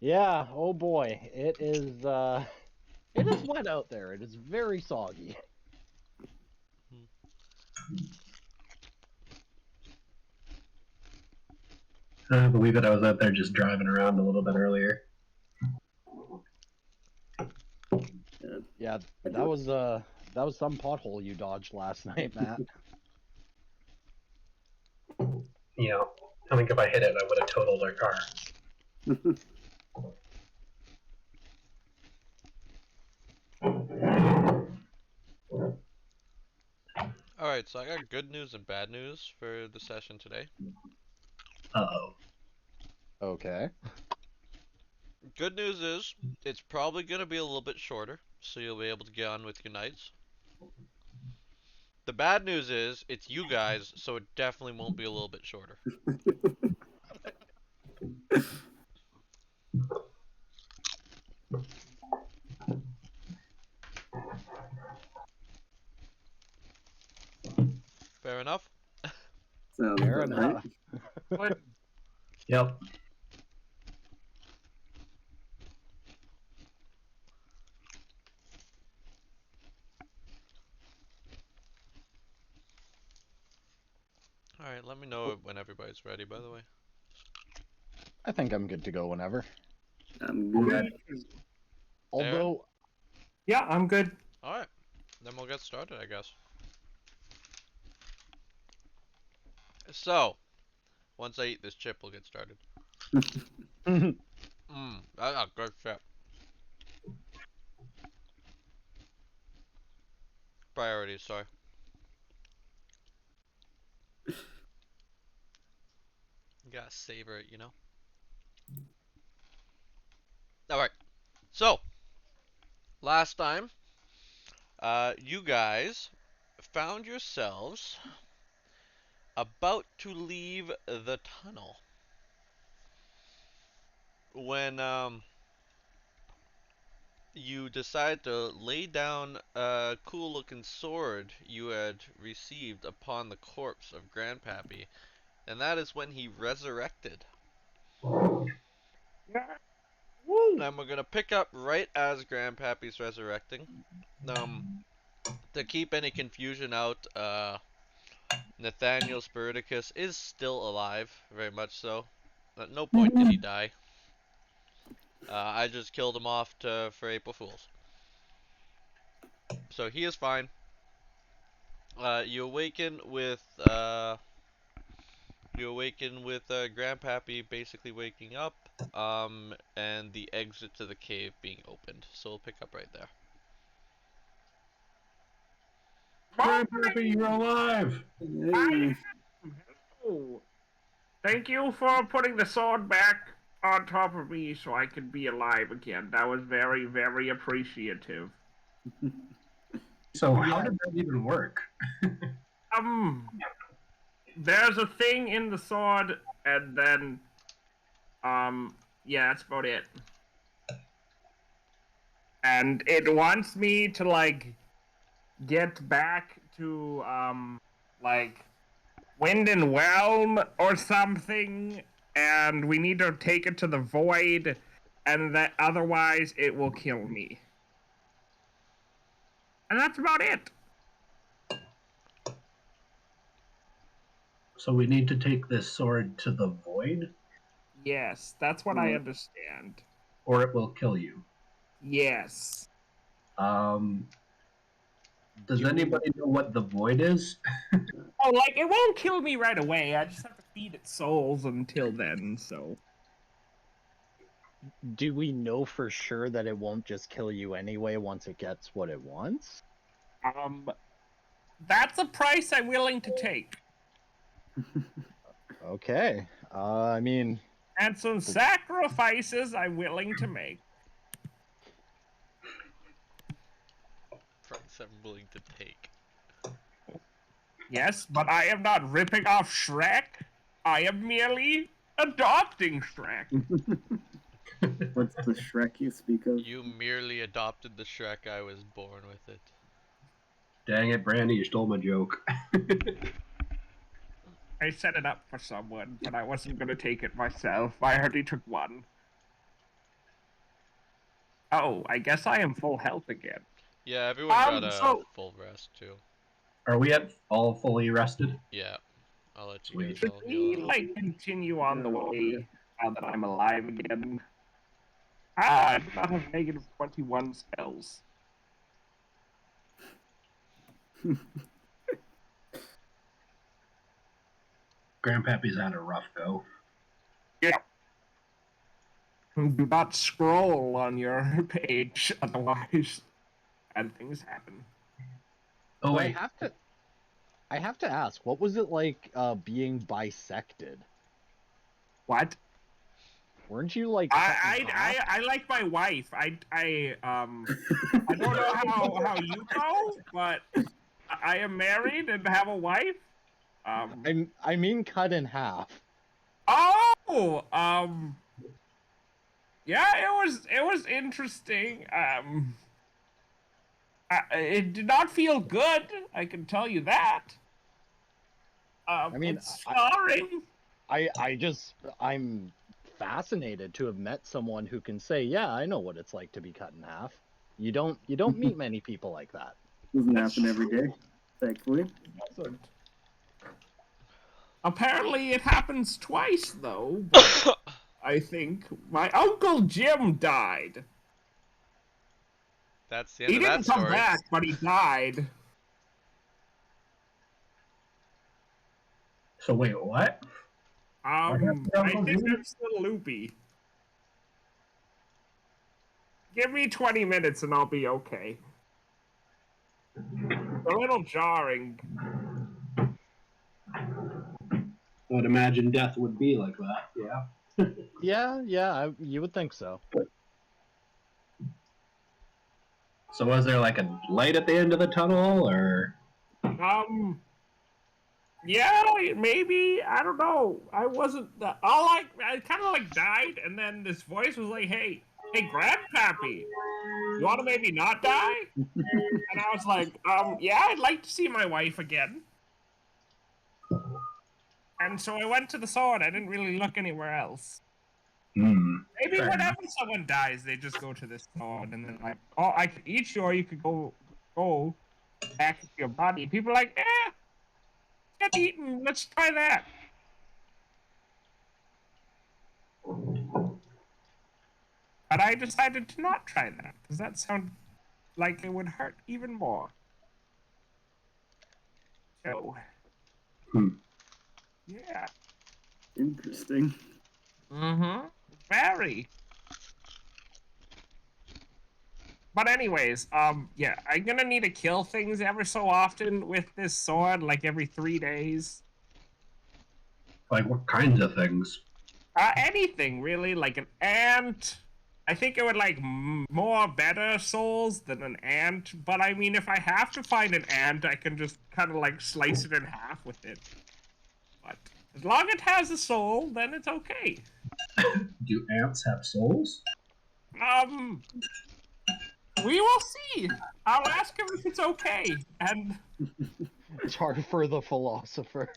Yeah, oh boy, it is wet out there. It is very soggy. I believe that I was out there just driving around a little bit earlier. Yeah, that was some pothole you dodged last night, Matt. You know, I think if I hit it, I would have totaled our car. Alright, so I got good news and bad news for the session today. Uh-oh. Okay. Good news is, it's probably going to be a little bit shorter, so you'll be able to get on with your nights. The bad news is, it's you guys, so it definitely won't be a little bit shorter. Fair enough? Sounds Fair about right. enough. Yep. Alright, let me know when everybody's ready, by the way. I think I'm good to go whenever. I'm good. Although, Yeah, I'm good. Alright, then we'll get started, I guess. So, once I eat this chip, we'll get started. That's good shit. Priorities, sorry. You gotta savor it, you know? Alright, so, last time, you guys found yourselves about to leave the tunnel when you decide to lay down a cool looking sword you had received upon the corpse of Grandpappy, and that is when he resurrected. Yeah. Woo! And we're gonna pick up right as Grandpappy's resurrecting. To keep any confusion out, Nathaniel Spiriticus is still alive, very much so. At no point did he die. I just killed him off for April Fools. So he is fine. You awaken with Grandpappy basically waking up, and the exit to the cave being opened. So we'll pick up right there. Grandpappy, you're alive! Hey. Hello. Thank you for putting the sword back on top of me so I could be alive again. That was very, very appreciative. So how did that even work? There's a thing in the sword, and then, yeah, that's about it. And it wants me to, like, get back to, like, Wind and Whelm or something, and we need to take it to the void, and that otherwise it will kill me. And that's about it. So we need to take this sword to the void, Yes, that's what I understand. or it will kill you. Yes. Does anybody know what the void is? Oh, like, it won't kill me right away. I just have to feed it souls until then, so. do we know for sure that it won't just kill you anyway once it gets what it wants? That's a price I'm willing to take. Okay. I mean, And some sacrifices I'm willing to make. Price I'm willing to take. Yes, but I am not ripping off Shrek. I am merely adopting Shrek. What's the Shrek you speak of? You merely adopted the Shrek. I was born with it. Dang it, Brandy, you stole my joke. I set it up for someone, but I wasn't going to take it myself. I already took one. Oh, I guess I am full health again. Yeah, everyone got a so- full rest too. Are we at all fully rested? Yeah, I'll let you Sweet. guys all heal We up. like continue on the way now that I'm alive again. I do not have negative 21 spells. Grandpappy's had a rough go. Yeah. Do not scroll on your page, otherwise bad things happen. Oh So wait, I have to ask, what was it like being bisected? What? Weren't you like cut in half? I like my wife. I don't know how you know, but I am married and have a wife. I mean cut in half. Oh, yeah, it was interesting. It did not feel good. I can tell you that. I mean, it's scarring. I'm fascinated to have met someone who can say, "Yeah, I know what it's like to be cut in half." You don't meet many people like that. Doesn't That's happen every true. day, thankfully. Apparently, it happens twice though. But I think my Uncle Jim died. That's the end He of that didn't come story. back, but he died. so wait, what? happened to I Uncle think Jim? I'm still loopy. Give me 20 minutes and I'll be okay. A little jarring. I would imagine death would be like that. Yeah. Yeah, you would think so. So was there like a light at the end of the tunnel, or? Yeah, maybe. I don't know. I wasn't the. I kind of like died, and then this voice was like, "Hey, Grandpappy, you want to maybe not die?" And I was like, yeah, I'd like to see my wife again." And so I went to the sword. I didn't really look anywhere else. Maybe Fair whenever someone dies, they just go to this sword, and then like, oh, I could eat you, or you could go back to your body. People are like, get eaten. Let's try that. But I decided to not try that because that sounded like it would hurt even more. So, yeah. Interesting. Mm-hmm. Very. But anyways, yeah, I'm gonna need to kill things ever so often with this sword, like every 3 days. Like what kinds of things? Anything really, like an ant. I think it would like more better souls than an ant. But I mean, if I have to find an ant, I can just kind of like slice it in half with it. But as long as it has a soul, then it's okay. Do ants have souls? We will see. I'll ask him if it's okay. And It's hard for the philosopher.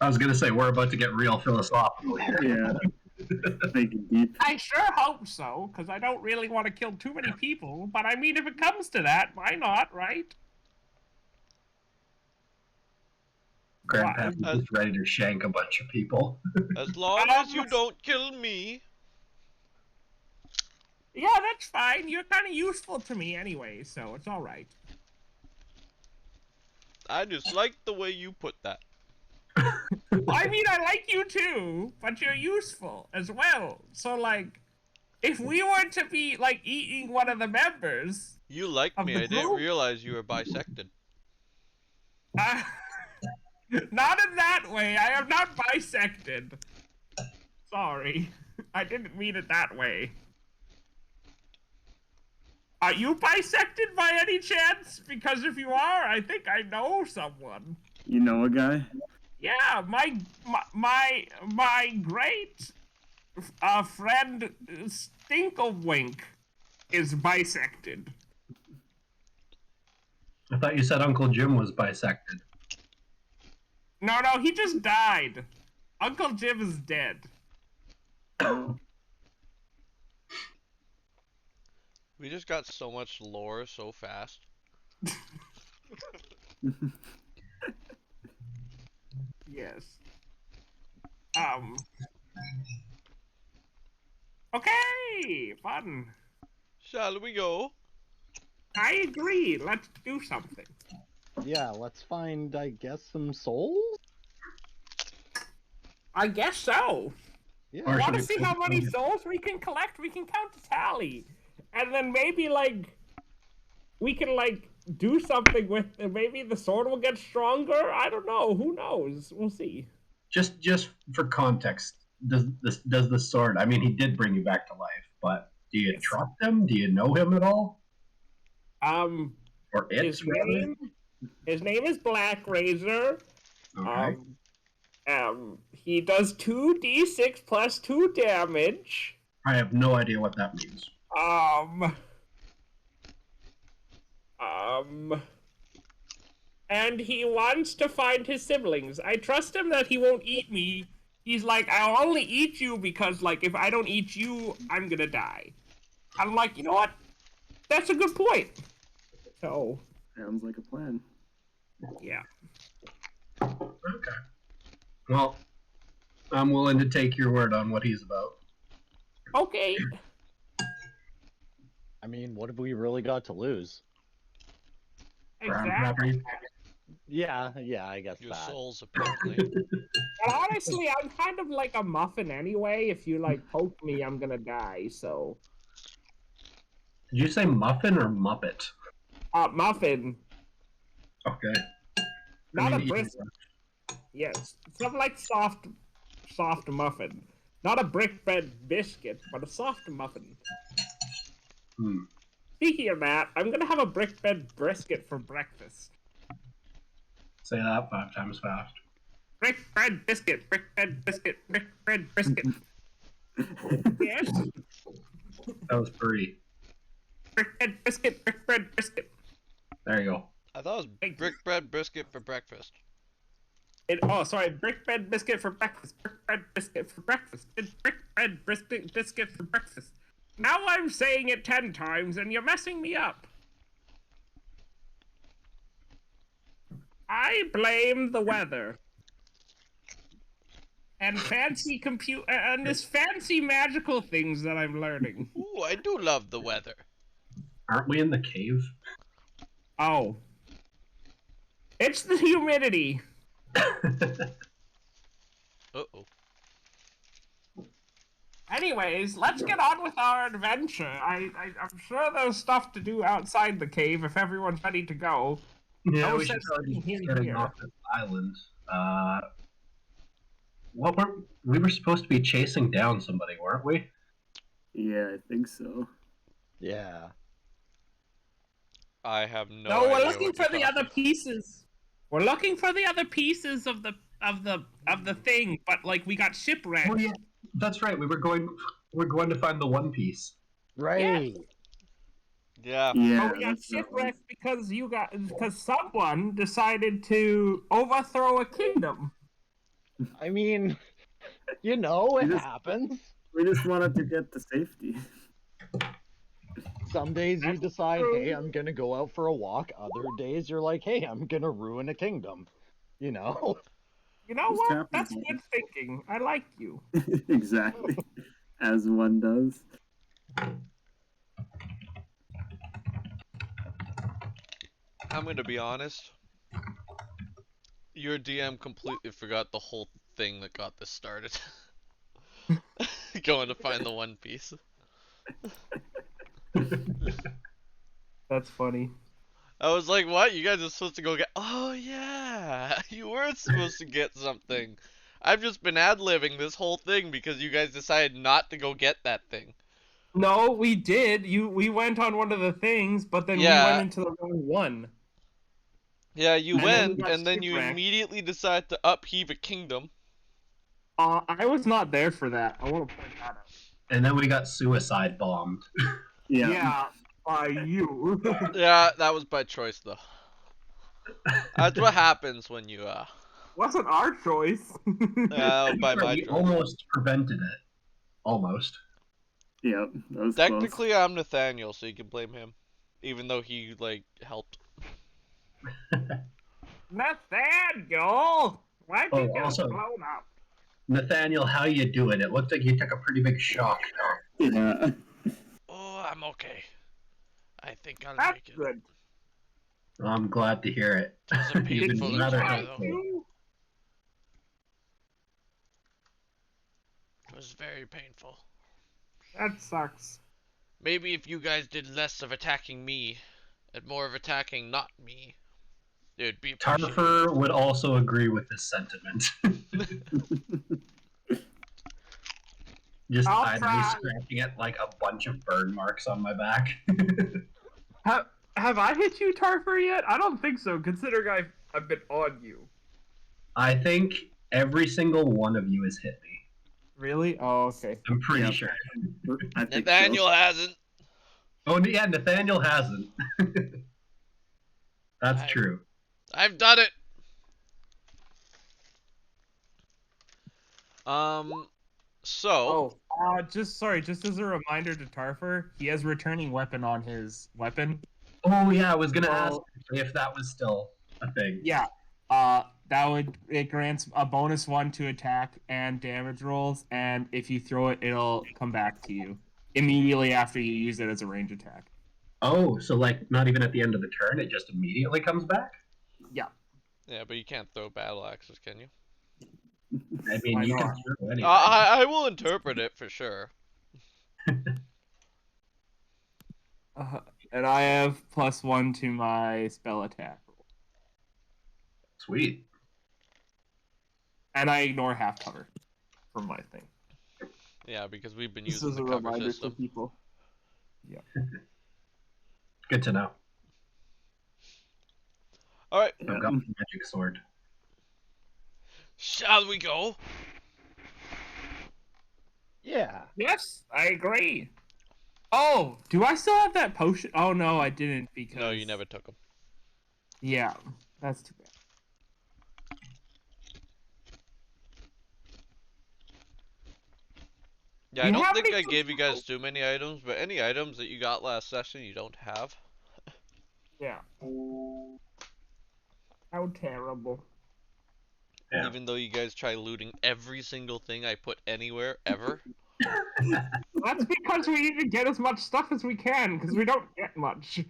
I was gonna say we're about to get real philosophical here. Yeah. Thinking deep. I sure hope so, because I don't really want to kill too many people. But I mean, if it comes to that, why not, right? Grandpappy's just ready to shank a bunch of people. As long as you don't kill me. Yeah, that's fine. You're kind of useful to me anyway, so it's all right. I just like the way you put that. I mean, I like you too, but you're useful as well. So, like, if we were to be, like, eating one of the members... You liked me. I didn't realize you were bisected. Not in that way. I am not bisected. Sorry. I didn't mean it that way. Are you bisected by any chance? Because if you are, I think I know someone. You know a guy? Yeah, my great friend Stinklewink is bisected. I thought you said Uncle Jim was bisected. No, he just died. Uncle Jim is dead. We just got so much lore so fast. Yes. Okay, fun. Shall we go? I agree. Let's do something. Yeah, let's find, I guess, some souls? I guess so. Yeah. Or Want should to we see how many souls we can collect? We can count the tally, and then maybe like we can like do something with. Maybe the sword will get stronger. I don't know. Who knows? We'll see. Just for context, does the sword? I mean, he did bring you back to life, but do you Yes. trust him? Do you know him at all? Or it? His name is Black Razor. Okay. He does 2d6 plus 2 damage. I have no idea what that means. And he wants to find his siblings. I trust him that he won't eat me. He's like, I'll only eat you because, like, if I don't eat you, I'm gonna die. I'm like, you know what? That's a good point. So, Sounds like a plan. yeah. Okay. Well, I'm willing to take your word on what he's about. Okay. I mean, what have we really got to lose? Brown Exactly. property. Yeah, I guess Your that. souls, apparently. And honestly, I'm kind of like a muffin anyway. If you, like, poke me, I'm gonna die, so. Did you say muffin or muppet? Muffin. Okay. Not I a mean, brisket. Yes. Something like soft muffin. Not a brick bread biscuit, but a soft muffin. Hmm. See here, Matt. I'm gonna have a brick bread brisket for breakfast. Say that 5 times fast. Brick bread biscuit, brick bread biscuit, brick bread biscuit. Yes. That was 3. Brick bread biscuit, brick bread biscuit. There you go. I thought it was brick bread brisket for breakfast. Brick bread biscuit for breakfast. Brick bread biscuit for breakfast. Brick bread biscuit for breakfast. Now I'm saying it 10 times and you're messing me up. I blame the weather. And fancy and this fancy magical things that I'm learning. Ooh, I do love the weather. Aren't we in the cave? Oh. It's the humidity. Uh-oh. Anyways, let's get on with our adventure. I'm sure there's stuff to do outside the cave if everyone's ready to go. Yeah, No we should sense probably in be here. getting off this island. We were supposed to be chasing down somebody, weren't we? Yeah, I think so. Yeah. I have no No, we're idea looking what for you're the other talking- pieces. We're looking for the other pieces of the thing, but like we got shipwrecked. Oh yeah, that's right. We're going to find the One Piece. Right. Yeah. Yeah, But we got that's what it was. shipwrecked because someone decided to overthrow a kingdom. I mean, you know, it You just- happens. We just wanted to get to safety. Some days you That's decide, true. hey, I'm gonna go out for a walk. Other days you're like, hey, I'm gonna ruin a kingdom. You know? You know Just what? happens, That's man. good thinking. I like you. Exactly. As one does. I'm gonna be honest. Your DM completely forgot the whole thing that got this started. Going to find the One Piece. That's funny. I was like, what? You guys are supposed to go get... Oh, yeah! You were supposed to get something. I've just been ad-libbing this whole thing because you guys decided not to go get that thing. No, we did. We went on one of the things, but then Yeah. we went into the wrong one. Yeah, you And then we went, got and then you shipwrecked. immediately decided to upheave a kingdom. I was not there for that. I want to point that out. And then we got suicide bombed. Yeah. By you. Yeah, that was by choice, though. That's what happens when you, Wasn't our choice. by my We choice. almost prevented it. Almost. Yep, that was Technically, I'm Nathaniel, so you can blame him, even though he like helped. Nathaniel! Why'd you Oh, get also, blown up? Nathaniel, how you doing? It looked like you took a pretty big shock. close. Yeah. Oh, I'm okay. I think I'll That's make it. good. I'm glad to hear it. It was a You've been painful rather injury, helpful. though. It was very painful. That sucks. Maybe if you guys did less of attacking me and more of attacking not me, it would be appreciated. Tarfer would also agree with this sentiment. Just I'll idly try. scratching at like a bunch of burn marks on my back. Have I hit you, Tarfer, yet? I don't think so, considering I've been on you. I think every single one of you has hit me. Really? Oh, okay. I'm pretty Yeah. sure. I think Nathaniel hasn't. Oh yeah, Nathaniel hasn't. That's true. I've done it. So. Just as a reminder to Tarfer, he has returning weapon on his weapon. Oh yeah, I was gonna ask Oh. if that was still a thing. Yeah. It grants a bonus 1 to attack and damage rolls, and if you throw it, it'll come back to you immediately after you use it as a range attack. Oh, so like not even at the end of the turn, it just immediately comes back? Yeah. Yeah, but you can't throw battle axes, can you? I mean, Why you can not? throw anything. I will interpret it for sure. And I have +1 to my spell attack. Sweet. And I ignore half cover from my thing. Yeah, because we've been This using is the a cover reminder system. for people. Yeah. Good to know. All right, I've got my magic sword. shall we go? Yeah. Yes, I agree. Oh, do I still have that potion? Oh no, I didn't because. No, you never took them. Yeah, that's too bad. Yeah, I don't think I gave you guys too many items, but any items that you got last session you don't have. Yeah. How terrible. Yeah. Even though you guys try looting every single thing I put anywhere, ever. That's because we need to get as much stuff as we can, because we don't get much.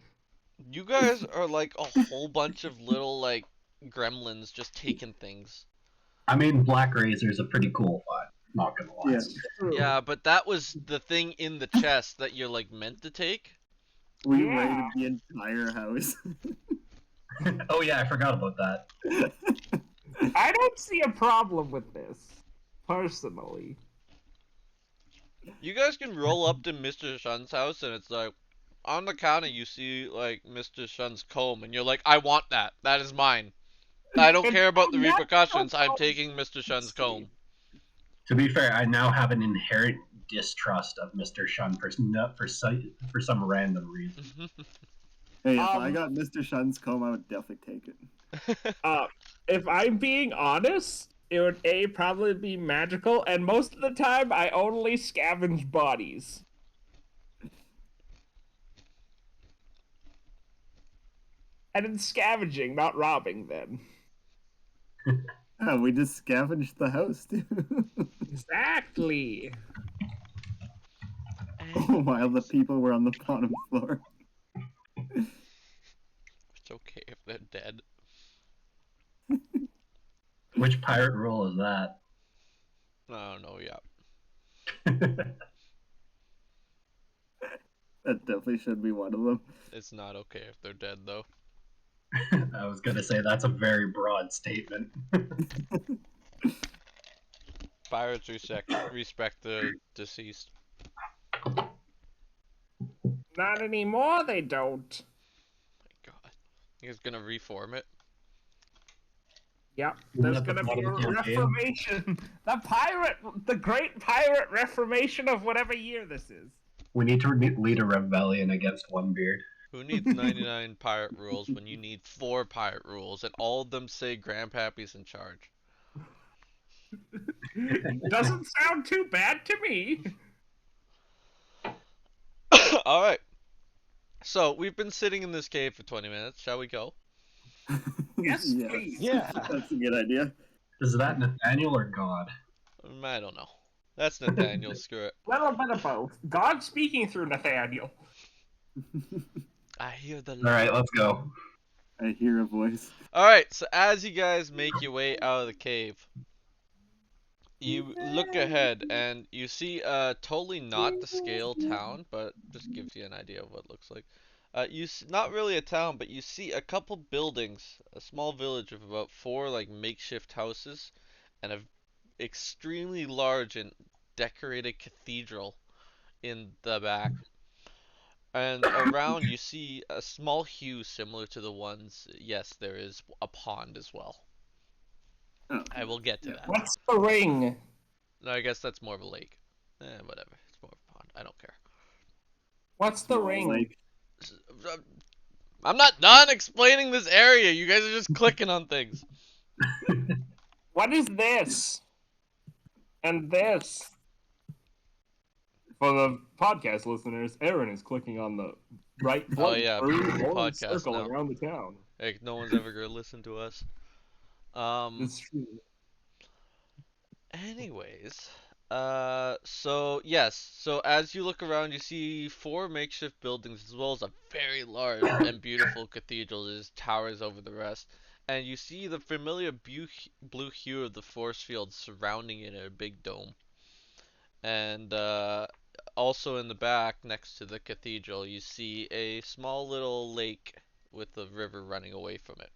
You guys are like a whole bunch of little, like, gremlins just taking things. I mean, Black Razor's a pretty cool fight. Not gonna lie. Yeah. Yeah, but that was the thing in the chest that you're, like, meant to take. We Yeah. raided the entire house. Oh yeah, I forgot about that. I don't see a problem with this, personally. You guys can roll up to Mr. Shun's house and it's like, on the counter you see, like, Mr. Shun's comb and you're like, I want that. That is mine. I don't care about the repercussions. I'm taking Mr. Shun's comb. To be fair, I now have an inherent distrust of Mr. Shun for some random reason. Hey, if I got Mr. Shun's comb, I would definitely take it. If I'm being honest, it would probably be magical, and most of the time I only scavenge bodies. And it's scavenging, not robbing then. Oh, we just scavenged the house, too. Exactly. While the people were on the bottom floor. It's okay if they're dead. Which pirate rule is that? I don't know, yeah. That definitely should be one of them. It's not okay if they're dead, though. I was gonna say that's a very broad statement. Pirates respect the deceased. Not anymore, they don't. My god. You guys gonna reform it? Yep, Isn't there's that the gonna be plot a of the campaign? reformation. The great pirate reformation of whatever year this is. We need to lead a rebellion against Onebeard. Who needs 99 pirate rules when you need 4 pirate rules and all of them say Grandpappy's in charge? Doesn't sound too bad to me. All right. So we've been sitting in this cave for 20 minutes. Shall we go? Yes, Yeah, please. Yeah. that's a good idea. Is that Nathaniel or God? I don't know. That's Nathaniel. Screw it. Little bit of both. God speaking through Nathaniel. I hear the All right, let's go. I hear a voice. All right. So as you guys make your way out of the cave, you look ahead and you see totally not the scale town, but just gives you an idea of what it looks like. Not really a town, but you see a couple buildings, a small village of about 4 like makeshift houses, and a extremely large and decorated cathedral in the back. And around you see a small hue similar to the ones. Yes, there is a pond as well. Oh, I will get to yeah. that. What's the ring? No, I guess that's more of a lake. Whatever. It's more of a pond. I don't care. What's the Small ring? lake. I'm not done explaining this area. You guys are just clicking on things. What is this? And this? For the podcast listeners, Aaron is clicking on the right Oh, button. yeah, Orange podcast circle now. around the town. Like no one's ever gonna listen to us. It's true. Anyways, so yes, so as you look around, you see 4 makeshift buildings as well as a very large and beautiful cathedral that towers over the rest, and you see the familiar blue hue of the force field surrounding it in a big dome. And also in the back, next to the cathedral, you see a small little lake with a river running away from it.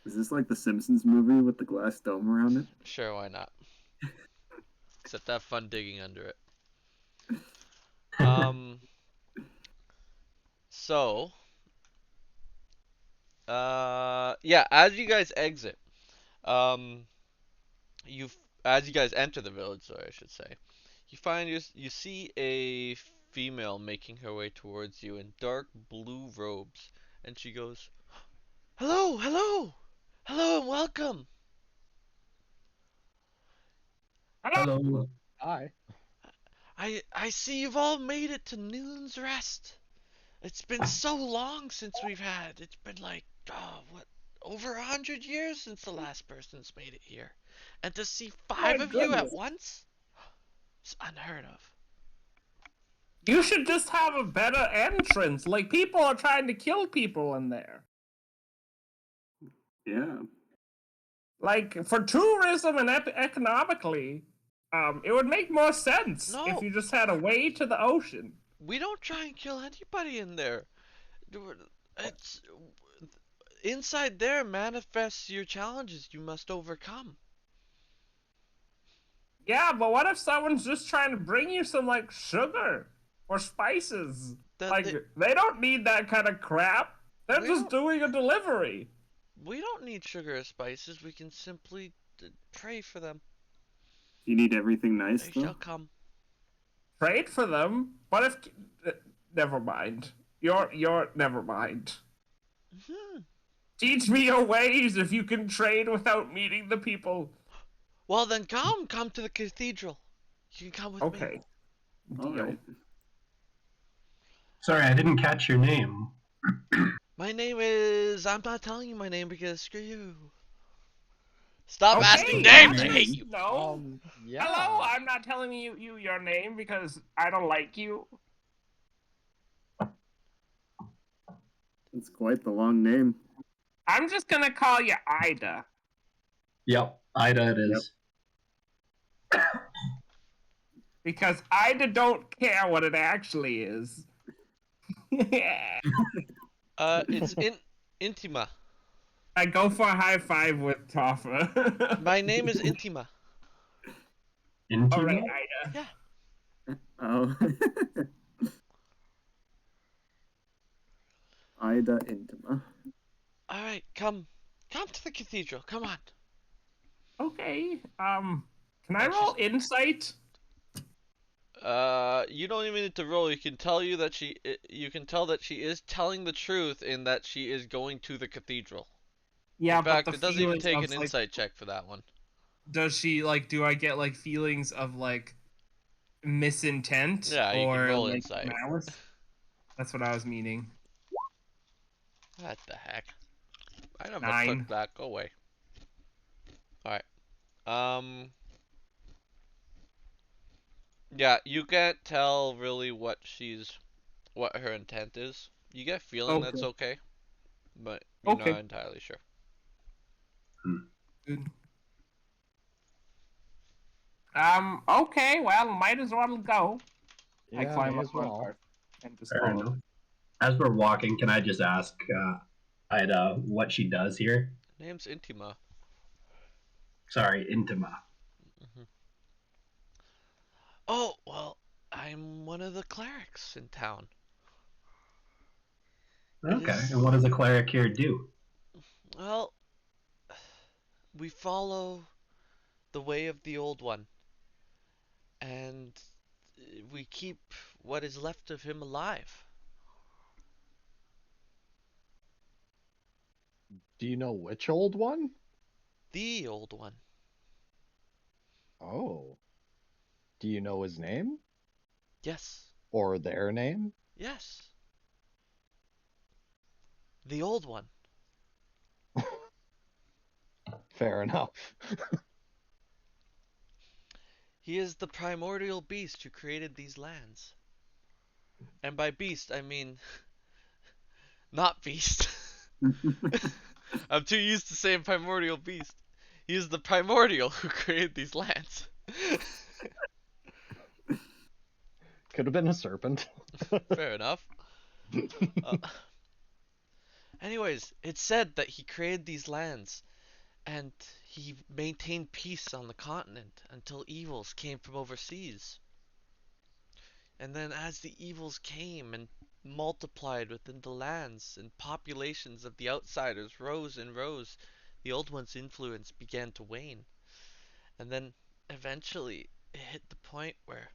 Is this like the Simpsons movie with the glass dome around it? Sure, why not? Except have fun digging under it. So, yeah, as you guys exit, um, as you guys enter the village, sorry, I should say, you see a female making her way towards you in dark blue robes, and she goes, "Hello, hello, hello, and welcome. Hello. Hi. I see you've all made it to Noon's Rest. It's been so long since we've had. It's been like, what, over 100 years since the last person's made it here. And to see 5 of you at goodness. once? It's unheard of. You should just have a better entrance. Like, people are trying to kill people in there. Yeah. Like, for tourism and economically, it would make more sense No. if you just had a way to the ocean. We don't try and kill anybody in there. It's inside there manifests your challenges you must overcome. Yeah, but what if someone's just trying to bring you some, like, sugar or spices? They don't need that kind of crap. They're just doing a delivery. We don't need sugar or spices. We can simply pray for them. You need everything nice, They though? shall come. Trade for them? What if... never mind. You're... never mind. Teach me your ways if you can trade without meeting the people. Well then come to the cathedral. You can come with me. Okay. All Deal. right. Sorry, I didn't catch your name. My name is... I'm not telling you my name because screw you. Stop Okay, asking names, I nice. hate you. No. Yeah. Hello, I'm not telling you your name because I don't like you. It's quite the long name. I'm just gonna call you Ida. Yep, Ida it is. Because Ida don't care what it actually is. It's Intima. I go for a high five with Toffa. My name is Intima. Intima? Alright, Ida. Yeah. Oh. Ida Intima. Alright, come to the cathedral. Come on. Okay. Can I roll insight? You don't even need to roll. You can tell that she is telling the truth in that she is going to the cathedral. Yeah, In fact, but the it doesn't even feelings take of, an insight check for that one. Does she do I get feelings of misintent Yeah, you or can roll insight. malice? That's what I was meaning. What the heck? I never 9. took that. Go away. Alright. Yeah, you can't tell really what her intent is. You get a feeling that's okay, but you're Okay. not entirely sure. Good. Okay, well, might as well go. I Yeah, climb may up as on well. cart and just Fair follow. enough. As we're walking, can I just ask Ida what she does here? Name's Intima. Sorry, Intima. Hmm. Oh, well, I'm one of the clerics in town. Okay, and what does a cleric here do? Well, we follow the way of the old one, and we keep what is left of him alive. Do you know which old one? The old one. Oh. Do you know his name? Yes. Or their name? Yes. The old one. Fair enough. He is the primordial beast who created these lands. And by beast, I mean not beast. I'm too used to saying primordial beast. He is the primordial who created these lands. Could have been a serpent. Fair enough. Uh, Anyways, it's said that he created these lands and he maintained peace on the continent until evils came from overseas. And then as the evils came and multiplied within the lands and populations of the outsiders rose and rose, the old one's influence began to wane. And then eventually it hit the point where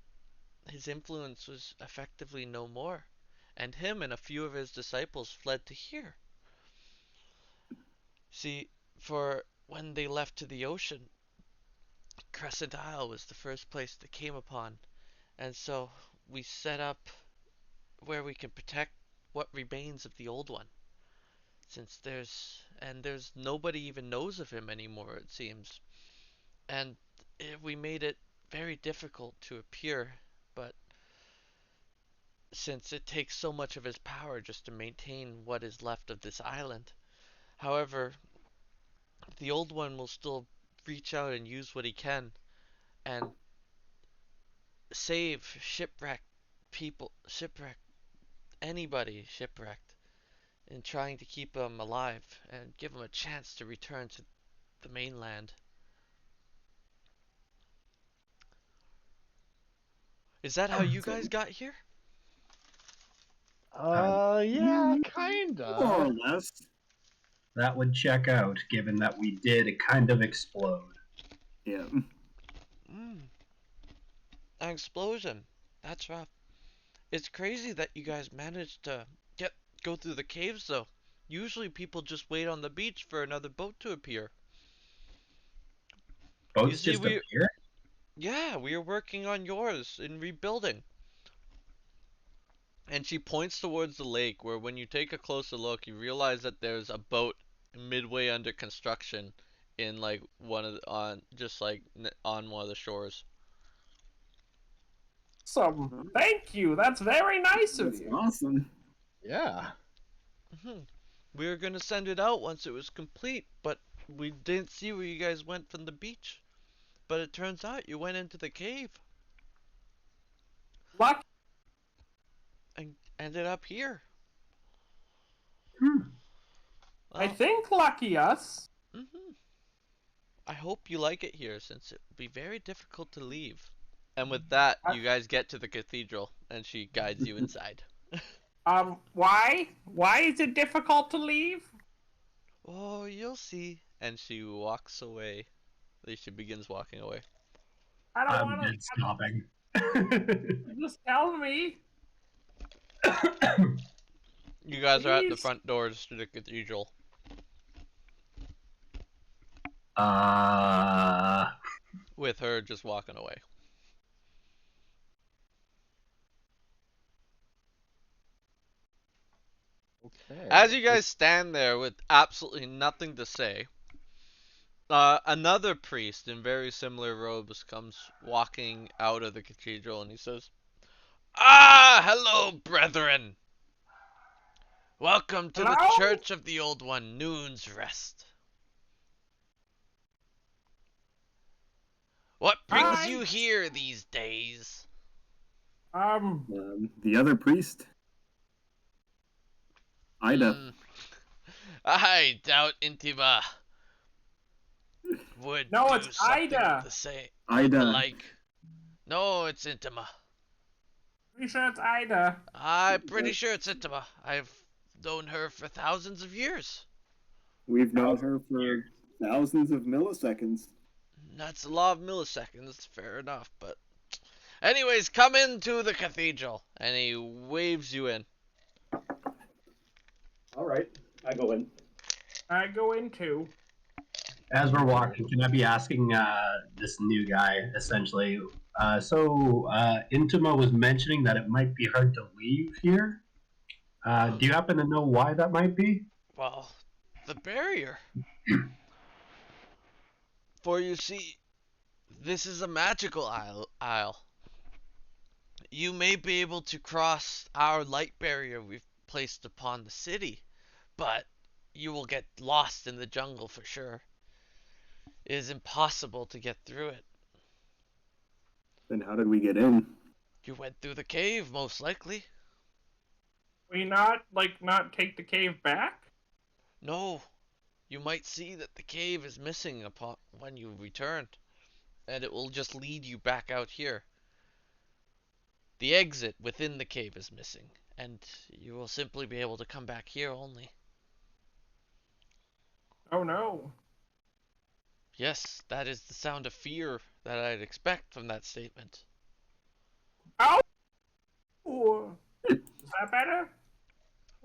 his influence was effectively no more. And him and a few of his disciples fled to here. See, for when they left to the ocean, Crescent Isle was the first place they came upon. And so we set up where we can protect what remains of the old one. Since there's nobody even knows of him anymore, it seems. And we made it very difficult to appear, but since it takes so much of his power just to maintain what is left of this island. However, the old one will still reach out and use what he can and save shipwrecked people, anybody shipwrecked, in trying to keep them alive and give them a chance to return to the mainland. Is that how you guys got here? Yeah, More or kinda. less. That would check out, given that we did kind of explode. Yeah. Mm, an explosion. That's rough. It's crazy that you guys managed to go through the caves though. Usually people just wait on the beach for another boat to appear. You Boats see, just appear? we are working on yours in rebuilding. And she points towards the lake where when you take a closer look, you realize that there's a boat midway under construction in like one of the, on just like on one of the shores. Thank you. That's very nice of That's you. awesome. Yeah. Hmm. We were gonna send it out once it was complete, but we didn't see where you guys went from the beach. But it turns out you went into the cave Lucky. and ended up here. Hmm. I Well, think lucky us. I hope you like it here since it will be very difficult to leave. And with that, you guys get to the cathedral and she guides you inside. Why? Why is it difficult to leave? Oh, you'll see. And she walks away. At least she begins walking away. I don't I'm want dead stopping. to. Just tell me, You guys are at the please. front doors to the cathedral. uh, With her just walking away. Okay. As you guys stand there with absolutely nothing to say, another priest in very similar robes comes walking out of the cathedral and he says, "Ah, hello, brethren. Welcome to the Hello? Church of the Old One, Noon's Rest. What brings Hi. you here these days?" The other priest, Ida. Hmm, I doubt Intima would No, do it's something of Ida. the same, of the Ida. like. No, it's Intima. Pretty sure it's Ida. I'm pretty sure it's Intima. I've known her for thousands of years. We've known her for thousands of milliseconds. That's a lot of milliseconds, fair enough, but anyways, come into the cathedral, and he waves you in. All right, I go in. I go in too. As we're walking, can I be asking this new guy essentially? Intima was mentioning that it might be hard to leave here. Do you happen to know why that might be? Well, the barrier. For you see, this is a magical isle. You may be able to cross our light barrier we've placed upon the city, but you will get lost in the jungle for sure. It is impossible to get through it. Then how did we get in? You went through the cave, most likely. We not take the cave back? No, you might see that the cave is missing upon when you return, and it will just lead you back out here. The exit within the cave is missing, and you will simply be able to come back here only. Oh no. Yes, that is the sound of fear that I'd expect from that statement. Oh! Is that better?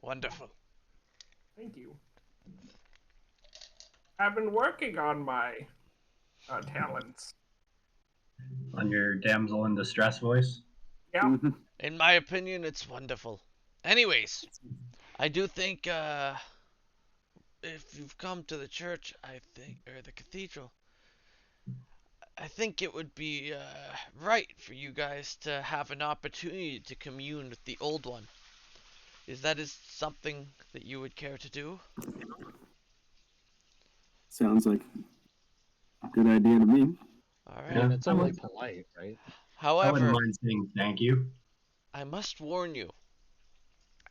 Wonderful. Thank you. I've been working on my talents. On your damsel in distress voice? Yeah. Mm-hmm. In my opinion, it's wonderful. Anyways, I do think if you've come to the church, or the cathedral, I think it would be right for you guys to have an opportunity to commune with the Old One. Is something that you would care to do? Sounds like a good idea to me. All I right. mean, it's only polite, right? I wouldn't However, mind saying thank you. I must warn you,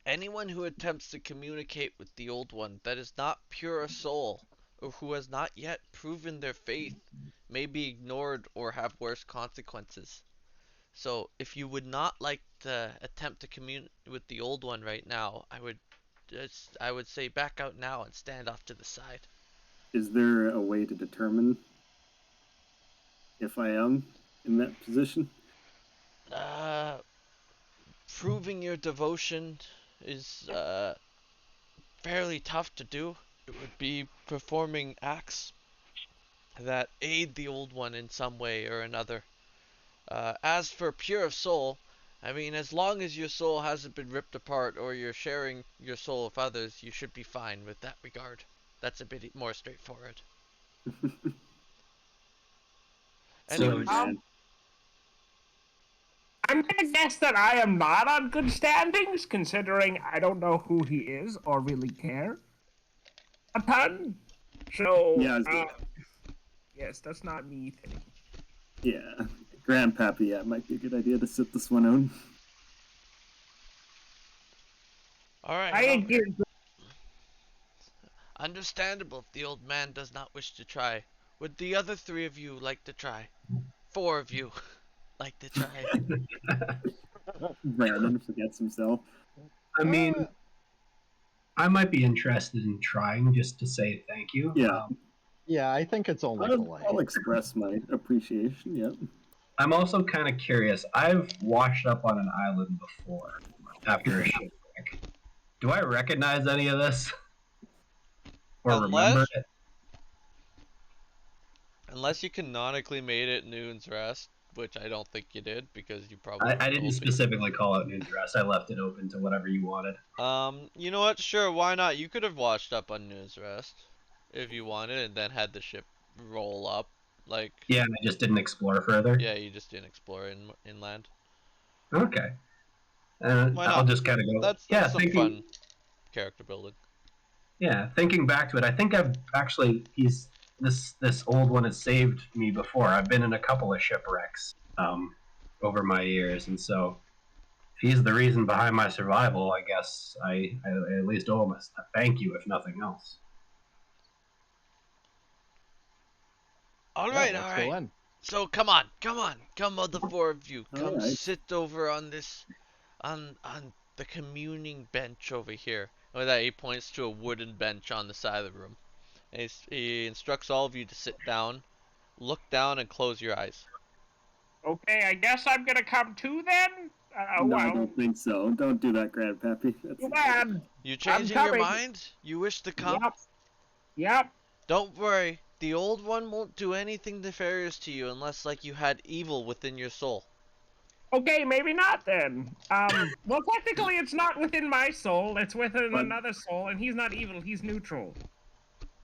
anyone who attempts to communicate with the Old One that is not pure of soul, or who has not yet proven their faith, may be ignored or have worse consequences. So, if you would not like to attempt to commune with the Old One right now, I would say back out now and stand off to the side. Is there a way to determine if I am in that position? Proving your devotion is fairly tough to do. It would be performing acts that aid the Old One in some way or another. As for pure of soul, I mean, as long as your soul hasn't been ripped apart or you're sharing your soul with others, you should be fine with that regard. That's a bit more straightforward. So, Anyways, I'm gonna guess that I am not on good standings, considering I don't know who he is or really care a ton. So, yeah, yes, that's not me thing. yeah, Grandpappy, yeah, it might be a good idea to sit this one out. alright, I well, agree. understandable if the old man does not wish to try. Would the other three of you like to try? Four of you like to try. Brandon forgets himself. I mean, I might be interested in trying just to say thank you. Yeah. Yeah, I think it's only polite. I'll express my appreciation, yeah. I'm also kind of curious. I've washed up on an island before after a shipwreck. Do I recognize any of this? Or remember it? Unless you canonically made it Noon's Rest, which I don't think you did because you probably I didn't told me. specifically call out news rest. I left it open to whatever you wanted. You know what? Sure, why not? You could have washed up on news rest if you wanted, and then had the ship roll up. Like, Yeah, and I just didn't explore further. yeah, you just didn't explore inland. Okay. Why I'll not? just kind of go. That's yeah, some fun character building. Yeah, thinking back to it, I think I've actually this old one has saved me before. I've been in a couple of shipwrecks over my years, and so if he's the reason behind my survival, I guess I at least owe him a thank you, if nothing else. All Yeah, right, let's all go right. in. So come on, the 4 of you, come Alright. sit over on this, on the communing bench over here. And with that, he points to a wooden bench on the side of the room. And he instructs all of you to sit down, look down, and close your eyes. Okay, I guess I'm gonna come too then. No, I Well, don't think so. Don't do that, Grandpappy. That's too bad. You changing your coming. mind? You wish to come? Yep. Yep. Don't worry, the old one won't do anything nefarious to you unless, like, you had evil within your soul. Okay, maybe not then. Well, technically, it's not within my soul. It's within But- another soul, and he's not evil. He's neutral.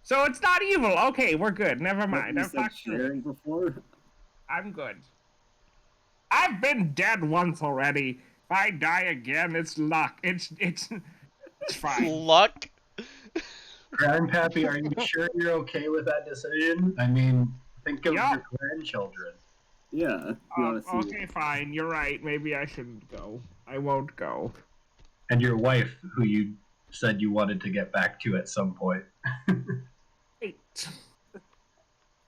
So it's not evil. Okay, we're good. Never mind. You I'm said fucked through. sharing before. I'm good. I've been dead once already. If I die again, it's luck. It's fine. Luck? Grandpappy, are you sure you're okay with that decision? I mean, think of Yeah. your grandchildren. Yeah. You wanna see Okay, fine. You're right. Maybe I shouldn't go. I won't go. And your wife, who you said you wanted to get back to at some point. Wait.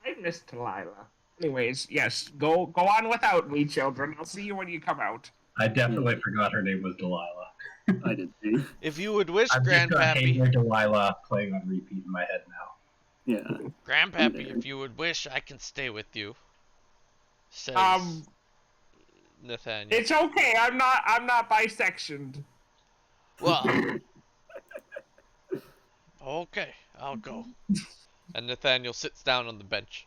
I miss Delilah. Anyways, yes, go on without me, children. I'll see you when you come out. I definitely forgot her name was Delilah. I did too. If you would wish, I've just got Hey Grandpappy. There Delilah playing on repeat in my head now. Yeah. Grandpappy, if you would wish, I can stay with you. Says Nathaniel. It's okay. I'm not bisectioned. Well. Okay, I'll go. And Nathaniel sits down on the bench.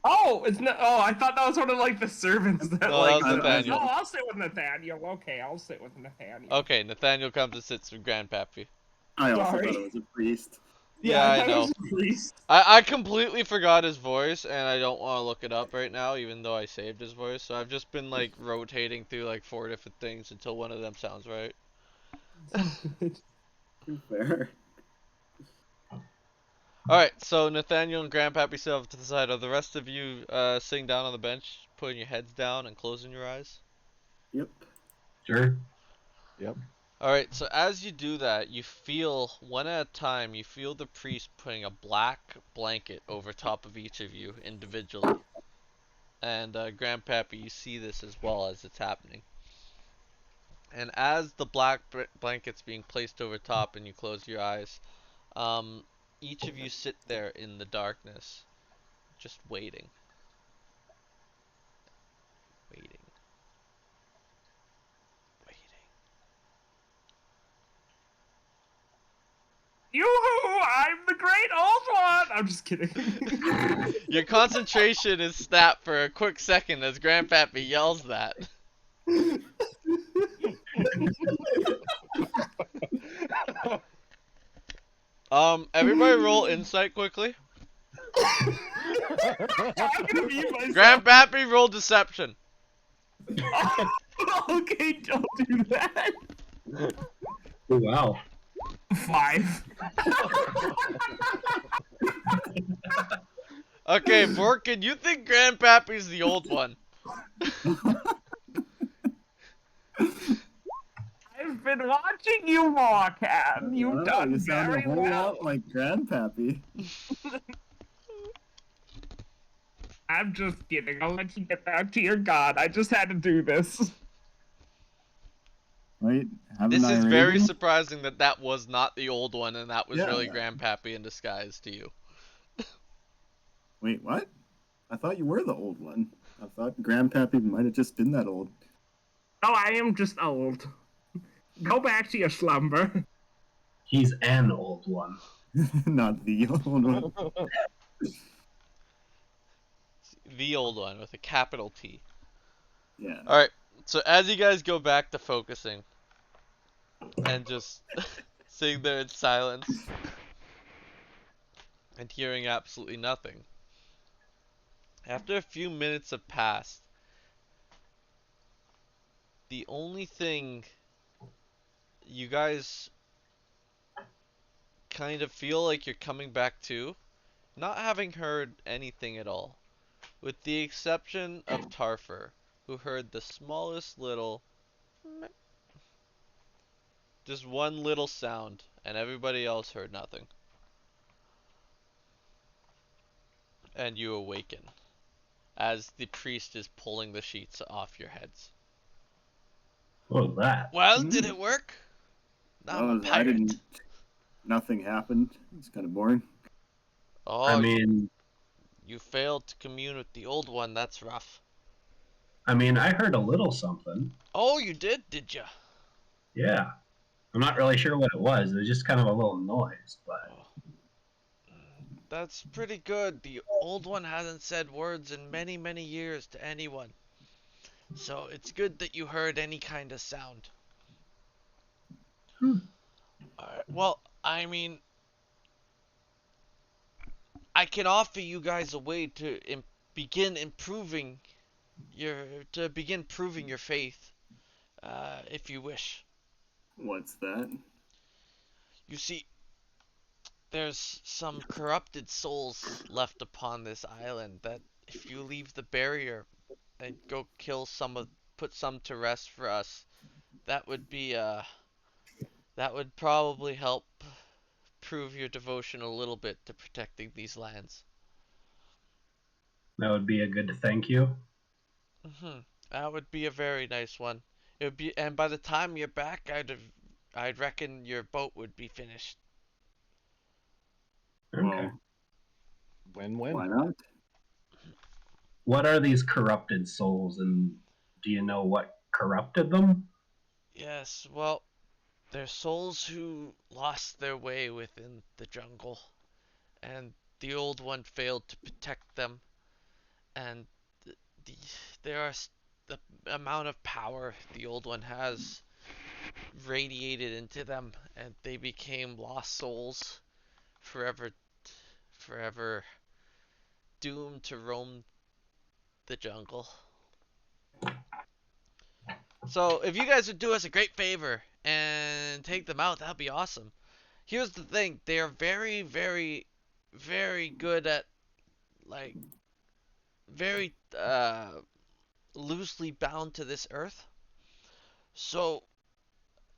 Oh, it's not. Oh, I thought that was one of like the servants that No, like. that was Nathaniel. No, I'll sit with Nathaniel. Okay, I'll sit with Nathaniel. Okay, Nathaniel comes and sits with Grandpappy. I also Sorry. thought it was a priest. Yeah, I thought it know. was a priest. I completely forgot his voice, and I don't want to look it up right now, even though I saved his voice. So I've just been like rotating through like 4 different things until one of them sounds right. Fair. Alright, so Nathaniel and Grandpappy sit off to the side. Are the rest of you sitting down on the bench, putting your heads down and closing your eyes? Yep. Sure. Alright, so as you do that, you feel, one at a time, you feel the priest putting a black blanket over top of each of you individually. And Grandpappy, you see this as well as it's happening. And as the black blanket's being placed over top and you close your eyes, each of you sit there in the darkness, just waiting. Waiting. Yoo-hoo! I'm the great old one! I'm just kidding. Your concentration is snapped for a quick second as Grandpappy yells that. Everybody roll insight quickly. I'm gonna mute myself. Grandpappy, roll deception. Okay, don't do that. Oh, wow. 5. Okay, Vorkin, you think Grandpappy's the old one. I've been watching you walk, and you've Wow, done you sound very a whole well. lot like Grandpappy. I'm just kidding. I'll let you get back to your god. I just had to do this. Wait, haven't This I is very already? surprising that that was not the old one and that was Yeah. really Grandpappy in disguise to you. Wait, what? I thought you were the old one. I thought Grandpappy might have just been that old. Oh, I am just old. Go back to your slumber. He's an old one. Not the old one. the old one with a capital T. Yeah. All right. So as you guys go back to focusing and just sitting there in silence and hearing absolutely nothing, after a few minutes have passed, the only thing you guys kind of feel like you're coming back to, not having heard anything at all, with the exception of Tarfer, who heard the smallest little, just one little sound, and everybody else heard nothing. And you awaken as the priest is pulling the sheets off your heads. What was that? Well, did it work? I'm a I pirate. didn't. Nothing happened. It's kind of boring. I Oh, mean, you failed to commune with the old one. That's rough. I heard a little something. Oh, you did ya? Yeah. I'm not really sure what it was. It was just kind of a little noise, but Oh, that's pretty good. The old one hasn't said words in many, many years to anyone. So it's good that you heard any kind of sound. Alright, well, I mean, I can offer you guys a way to begin improving to begin proving your faith, if you wish. What's that? You see, there's some corrupted souls left upon this island that if you leave the barrier and go kill put some to rest for us, that would be, that would probably help prove your devotion a little bit to protecting these lands. that would be a good thank you. That would be a very nice one. It would be, and by the time you're back, I'd reckon your boat would be finished. Okay. Well, Win-win. why not? What are these corrupted souls, and do you know what corrupted them? Yes, well, they're souls who lost their way within the jungle, and the old one failed to protect them, and the, there are the amount of power the old one has radiated into them, and they became lost souls, forever, forever doomed to roam the jungle. So if you guys would do us a great favor and take them out, that'd be awesome. Here's the thing: they are very, very, very good at, like, very loosely bound to this earth. So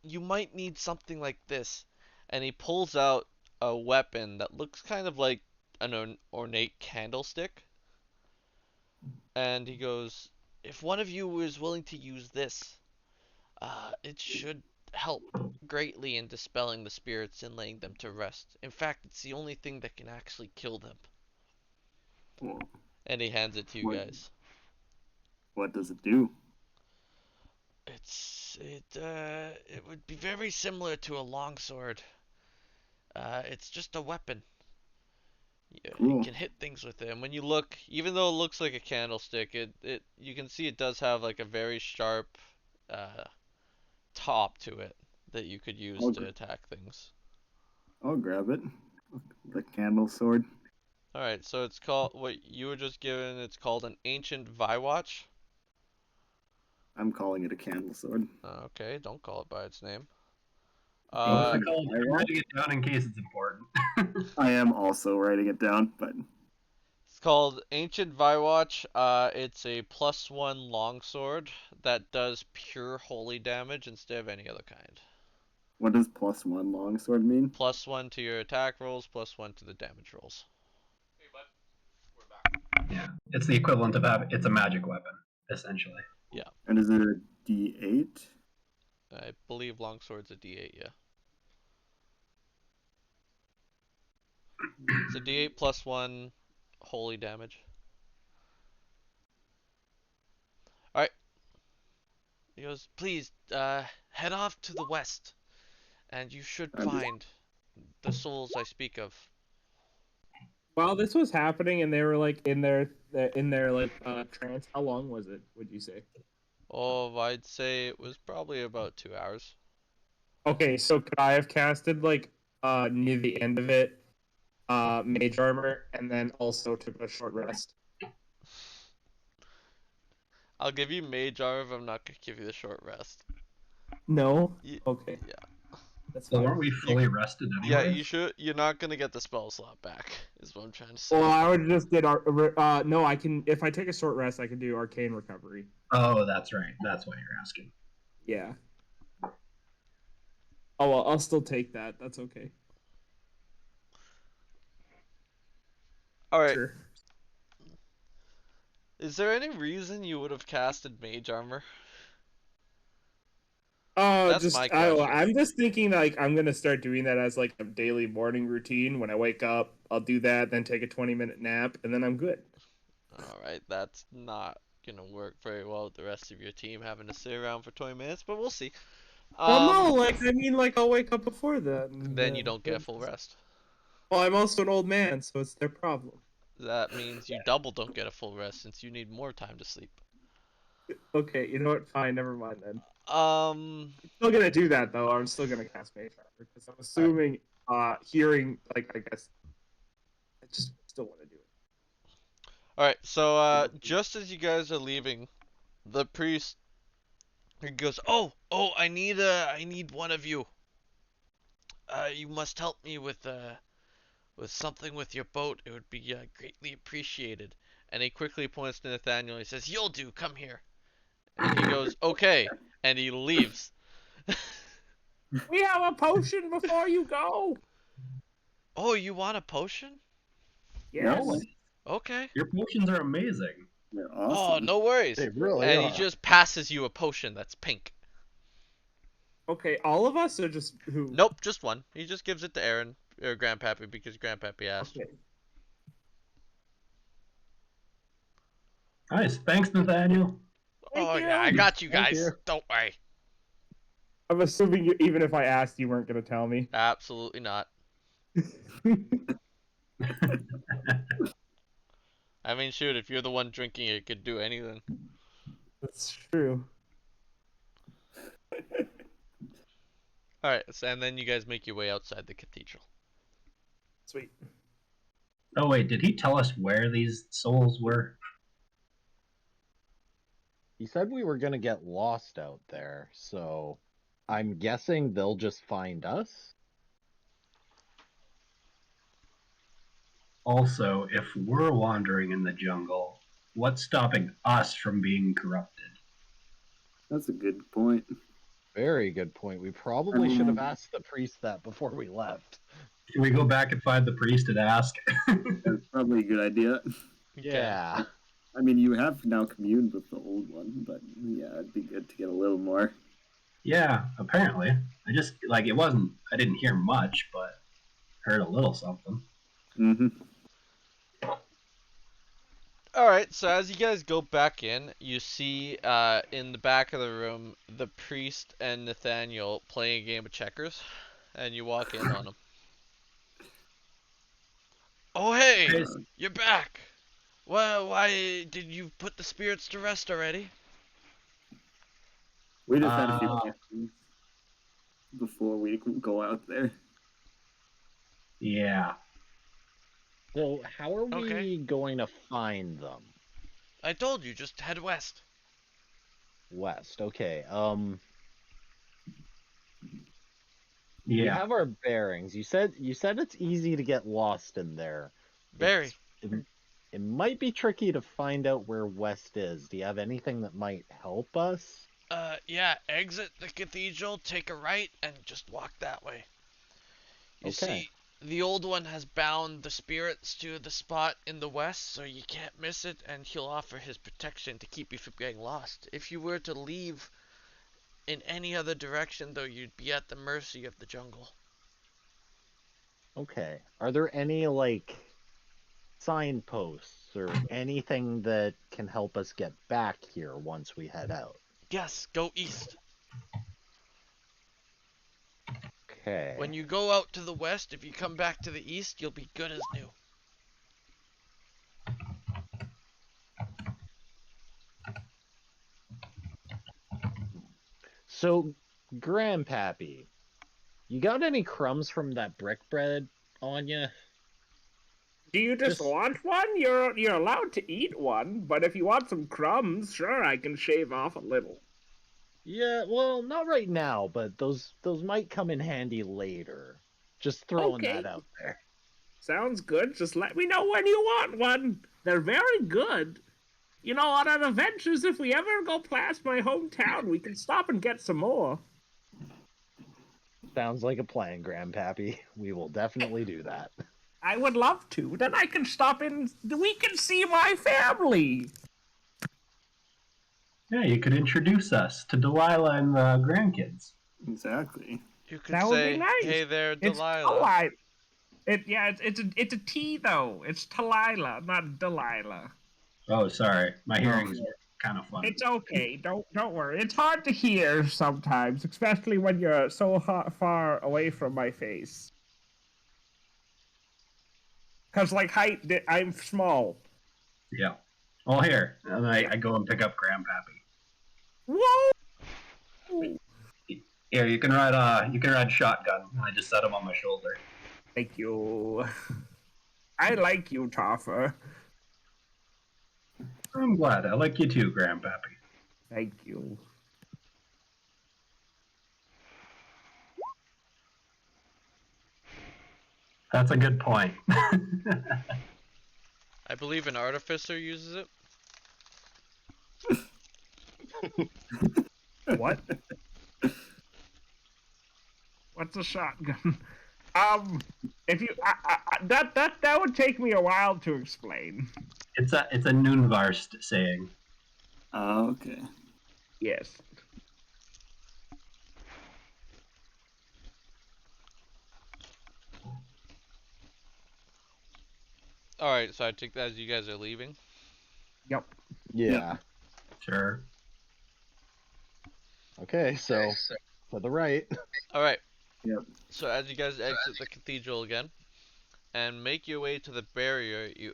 you might need something like this. And he pulls out a weapon that looks kind of like an ornate candlestick. And he goes, if one of you is willing to use this, it should help greatly in dispelling the spirits and laying them to rest. In fact, it's the only thing that can actually kill them. Well, And he hands it to you guys. what does it do? It would be very similar to a longsword. It's just a weapon. You Cool. can hit things with it. And when you look, even though it looks like a candlestick, you can see it does have like a very sharp top to it that you could use to attack things. I'll grab it. The candle sword. Alright, so it's called, what you were just given, it's called an ancient Viwatch. I'm calling it a candle sword. Okay, don't call it by its name. I'm writing it down in case it's important. I am also writing it down, but It's called Ancient Viwatch. It's a +1 longsword that does pure holy damage instead of any other kind. what does +1 longsword mean? +1 to your attack rolls, +1 to the damage rolls. Hey, bud. We're back. Yeah, it's the equivalent of it's a magic weapon, essentially. Yeah. And is it a D8? I believe longsword's a D8, yeah. It's a D8 +1 holy damage. Alright. He goes, please, head off to the west, and you should find the souls I speak of. While this was happening and they were like in their in their like trance? How long was it? Would you say? Oh, I'd say it was probably about 2 hours. Okay, so could I have casted like near the end of it, mage armor, and then also took a short rest? I'll give you mage armor, but I'm not gonna give you the short rest. No. Y- Okay, yeah. that's So fine. weren't we fully rested Yeah, anyways? you should. You're not gonna get the spell slot back. Is what I'm trying to say. Well, I would just did no. I can if I take a short rest, I can do arcane recovery. Oh, that's right. That's why you're asking. Yeah. Oh well, I'll still take that. That's okay. All right. Sure. Is there any reason you would have casted mage armor? That's Just my I don't know, question. I'm just thinking like I'm gonna start doing that as like a daily morning routine. When I wake up, I'll do that, then take a 20-minute nap, and then I'm good. All right, that's not gonna work very well with the rest of your team having to sit around for 20 minutes, but we'll see. Well, no, like I mean, like I'll wake up before that. And, Then you don't get full rest. well, I'm also an old man, so it's their problem. That means you double don't get a full rest since you need more time to sleep. Okay, you know what? Fine, never mind then. Um, I'm still gonna do that though. I'm still gonna cast Mage Armor because I'm assuming, hearing like I guess, I just still want to do it. all right. So, just as you guys are leaving, the priest he goes, "Oh, I need one of you. You must help me with something with your boat. It would be greatly appreciated." And he quickly points to Nathaniel. He says, "You'll do. Come here." And he goes, "Okay," and he leaves. We have a potion before you go. Oh, you want a potion? Yes. No, Okay. your potions are amazing. They're Oh, awesome. no worries. They really And are. he just passes you a potion that's pink. Okay, all of us or just who? Nope, just one. He just gives it to Aaron or Grandpappy because Grandpappy asked. Okay. Nice. Thanks, Nathaniel. Thank Oh you. yeah, I got you Thank guys. you. Don't worry. I'm assuming you, even if I asked, you weren't gonna tell me. Absolutely not. I mean, shoot, if you're the one drinking it, could do anything. That's true. All right, so, and then you guys make your way outside the cathedral. Sweet. Oh wait, did he tell us where these souls were? He said we were gonna get lost out there, so I'm guessing they'll just find us. Also, if we're wandering in the jungle, what's stopping us from being corrupted? That's a good point. Very good point. We probably should have Um, asked the priest that before we left. Can we go back and find the priest and ask? That's probably a good idea. Yeah. I mean, you have now communed with the old one, but yeah, it'd be good to get a little more. Yeah, apparently. I just like it wasn't. I didn't hear much, but heard a little something. Mm-hmm. All right, so as you guys go back in, you see in the back of the room the priest and Nathaniel playing a game of checkers, and you walk in on them. Oh hey, Hey, you're back. Well, why did you put the spirits to rest already? We just had a few Uh, questions before we go out there. yeah. So how are we Okay. going to find them? I told you, just head west. West. Okay. We Yeah. have our bearings. You said it's easy to get lost in there. Very. It might be tricky to find out where West is. Do you have anything that might help us? Yeah, exit the cathedral, take a right, and just walk that way. You Okay. see, the old one has bound the spirits to the spot in the west, so you can't miss it, and he'll offer his protection to keep you from getting lost. If you were to leave in any other direction, though, you'd be at the mercy of the jungle. Okay. Are there any like signposts or anything that can help us get back here once we head out? Yes, go east. Okay. When you go out to the west, if you come back to the east, you'll be good as new. So, Grandpappy, you got any crumbs from that brick bread on you? Do you just want one? You're allowed to eat one, but if you want some crumbs, sure, I can shave off a little. Yeah, well, not right now, but those might come in handy later. Just throwing Okay. that out there. Sounds good. Just let me know when you want one. They're very good. You know, on our adventures, if we ever go past my hometown, we can stop and get some more. Sounds like a plan, Grandpappy. We will definitely do that. I would love to. Then I can stop in. We can see my family. Yeah, you could introduce us to Delilah and the grandkids. Exactly. You could That would be say, nice. "Hey there, It's Delilah." It's a T though. It's Talila, not Delilah. Oh, sorry, my No. hearing's kind of funny. It's okay. Don't worry. It's hard to hear sometimes, especially when you're so far away from my face. Cause like height, I'm small. Yeah. Well, here, and I go and pick up Grandpappy. Whoa! Here, you can ride shotgun. And I just set him on my shoulder. Thank you. I like you, Toffer. I'm glad. I like you too, Grandpappy. Thank you. That's a good point. I believe an artificer uses it. What? What's a shotgun? If you that would take me a while to explain. It's a Noonvarst saying. Oh, okay. Yes. Alright, so I take that as you guys are leaving. Yep. Yeah. Sure. Okay, so to the right. Alright. Yep. So as you guys exit the cathedral again and make your way to the barrier, you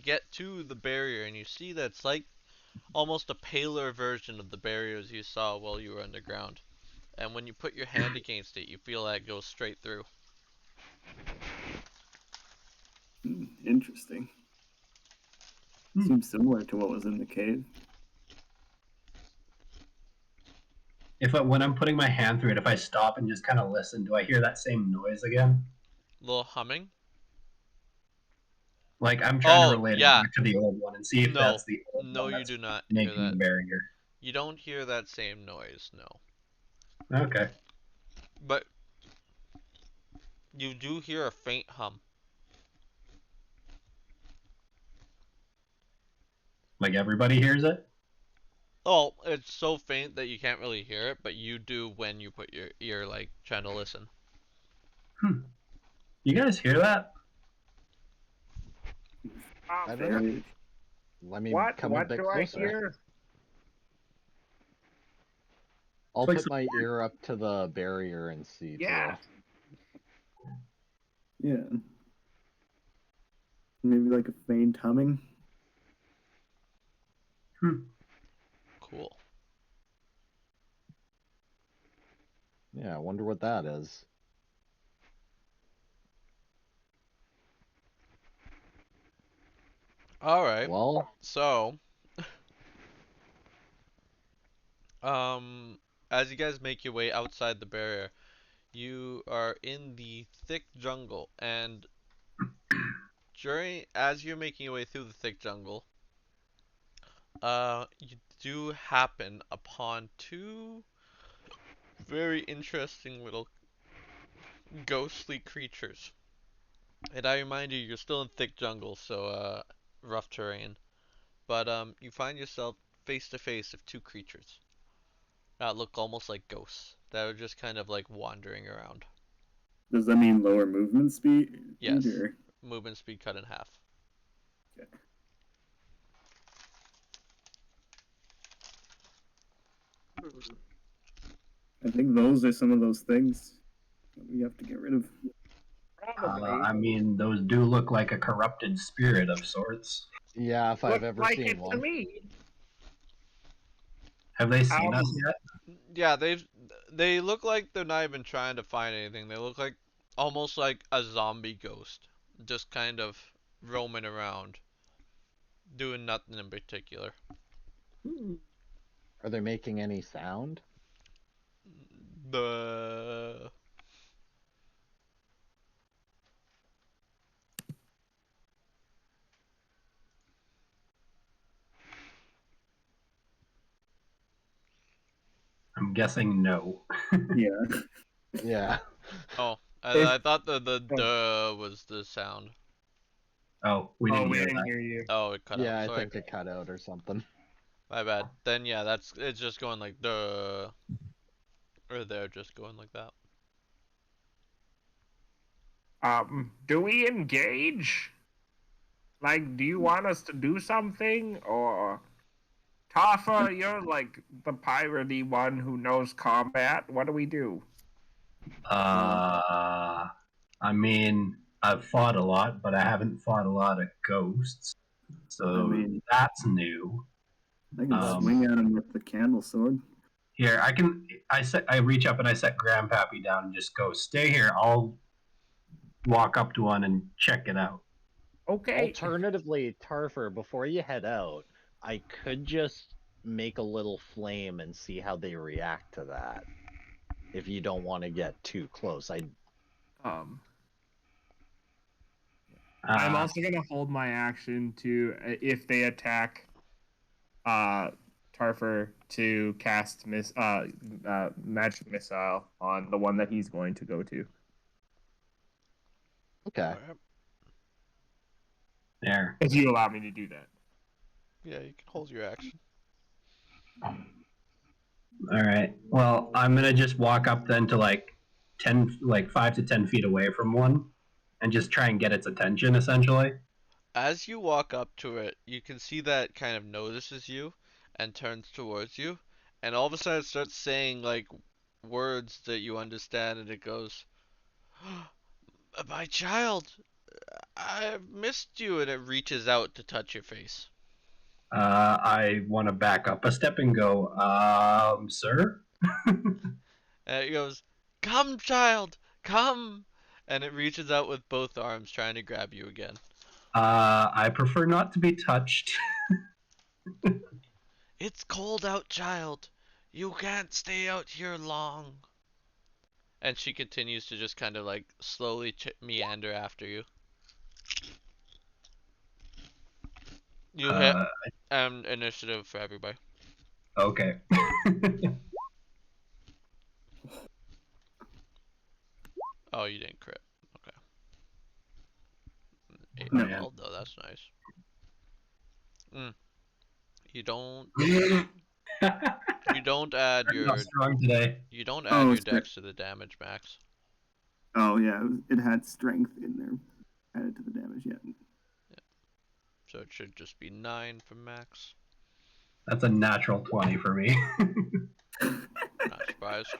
get to the barrier and you see that it's like almost a paler version of the barriers you saw while you were underground. And when you put your hand against it, you feel that it goes straight through. Interesting. Seems similar to what was in the cave. When I'm putting my hand through it, if I stop and just kind of listen, do I hear that same noise again? Little humming. Like I'm trying to Oh, relate it yeah. back to the old one and see if No. that's the old No, one you that's do not hear making the that. barrier. You don't hear that same noise, no. Okay. But you do hear a faint hum. Like everybody hears it? Oh, it's so faint that you can't really hear it, but you do when you put your ear, like, trying to listen. You guys hear that? I don't know. Very. Let me What? come a What bit do I closer. hear? I'll Like put my ear up to the barrier and see Yeah. too. Yeah. Maybe like a faint humming. Cool. Yeah, I wonder what that is. Alright. Well, So, as you guys make your way outside the barrier, you are in the thick jungle, and as you're making your way through the thick jungle, you do happen upon two very interesting little ghostly creatures. And I remind you, you're still in thick jungle, so rough terrain. But you find yourself face to face with two creatures that look almost like ghosts that are just kind of like wandering around. Does that mean lower movement speed? Yes. Or... Movement speed cut in half. Okay. I think those are some of those things that we have to get rid of. Probably. I mean, those do look like a corrupted spirit of sorts. yeah, if I've Looks ever like seen it to one. me. Have they seen us yet? Yeah, they look like they're not even trying to find anything. They look like almost like a zombie ghost, just kind of roaming around, doing nothing in particular. Are they making any sound? The I'm guessing no. Yeah. Yeah. oh, If- I thought the duh was the sound. Oh, we Oh, didn't we hear didn't that. hear you. Oh, it cut Yeah, out. I Sorry, think it cut out or something. my bad. Then yeah, it's just going like duh, or they're just going like that. Do we engage? Like, do you want us to do something, or Tafa? You're like the piratey one who knows combat. What do we do? I mean, I've fought a lot, but I haven't fought a lot of ghosts, so I mean, that's new. I can Um, swing at him with the candle sword. Here, I can. I reach up and I set Grandpappy down and just go, "Stay here. I'll walk up to one and check it out." Okay. Alternatively, Tarfer, before you head out, I could just make a little flame and see how they react to that. If you don't want to get too close, Um, I'm Uh, also gonna hold my action to if they attack Tarfer to cast magic missile on the one that he's going to go to. okay. Alright. there. If you allow me to do that. Yeah, you can hold your action. All right. Well, I'm gonna just walk up then to like 5 to 10 feet away from one, and just try and get its attention, essentially. As you walk up to it, you can see that it kind of notices you and turns towards you, and all of a sudden it starts saying like words that you understand, and it goes, "My child, I've missed you," and it reaches out to touch your face. I want to back up a step and go, sir. And it goes, "Come, child, come!" And it reaches out with both arms, trying to grab you again. I prefer not to be touched. "It's cold out, child. You can't stay out here long." And she continues to just kind of like slowly meander after you. You hit Uh, initiative for everybody. okay. Oh, you didn't crit. Okay. 8 Oh, No. yeah. though, that's nice. You don't you don't add I'm not your strong today. Oh, your it's great. dex to the damage max. Oh yeah, it had strength in there added to the damage. Yeah. So it should just be 9 for max. That's a natural 20 for me. Not surprised.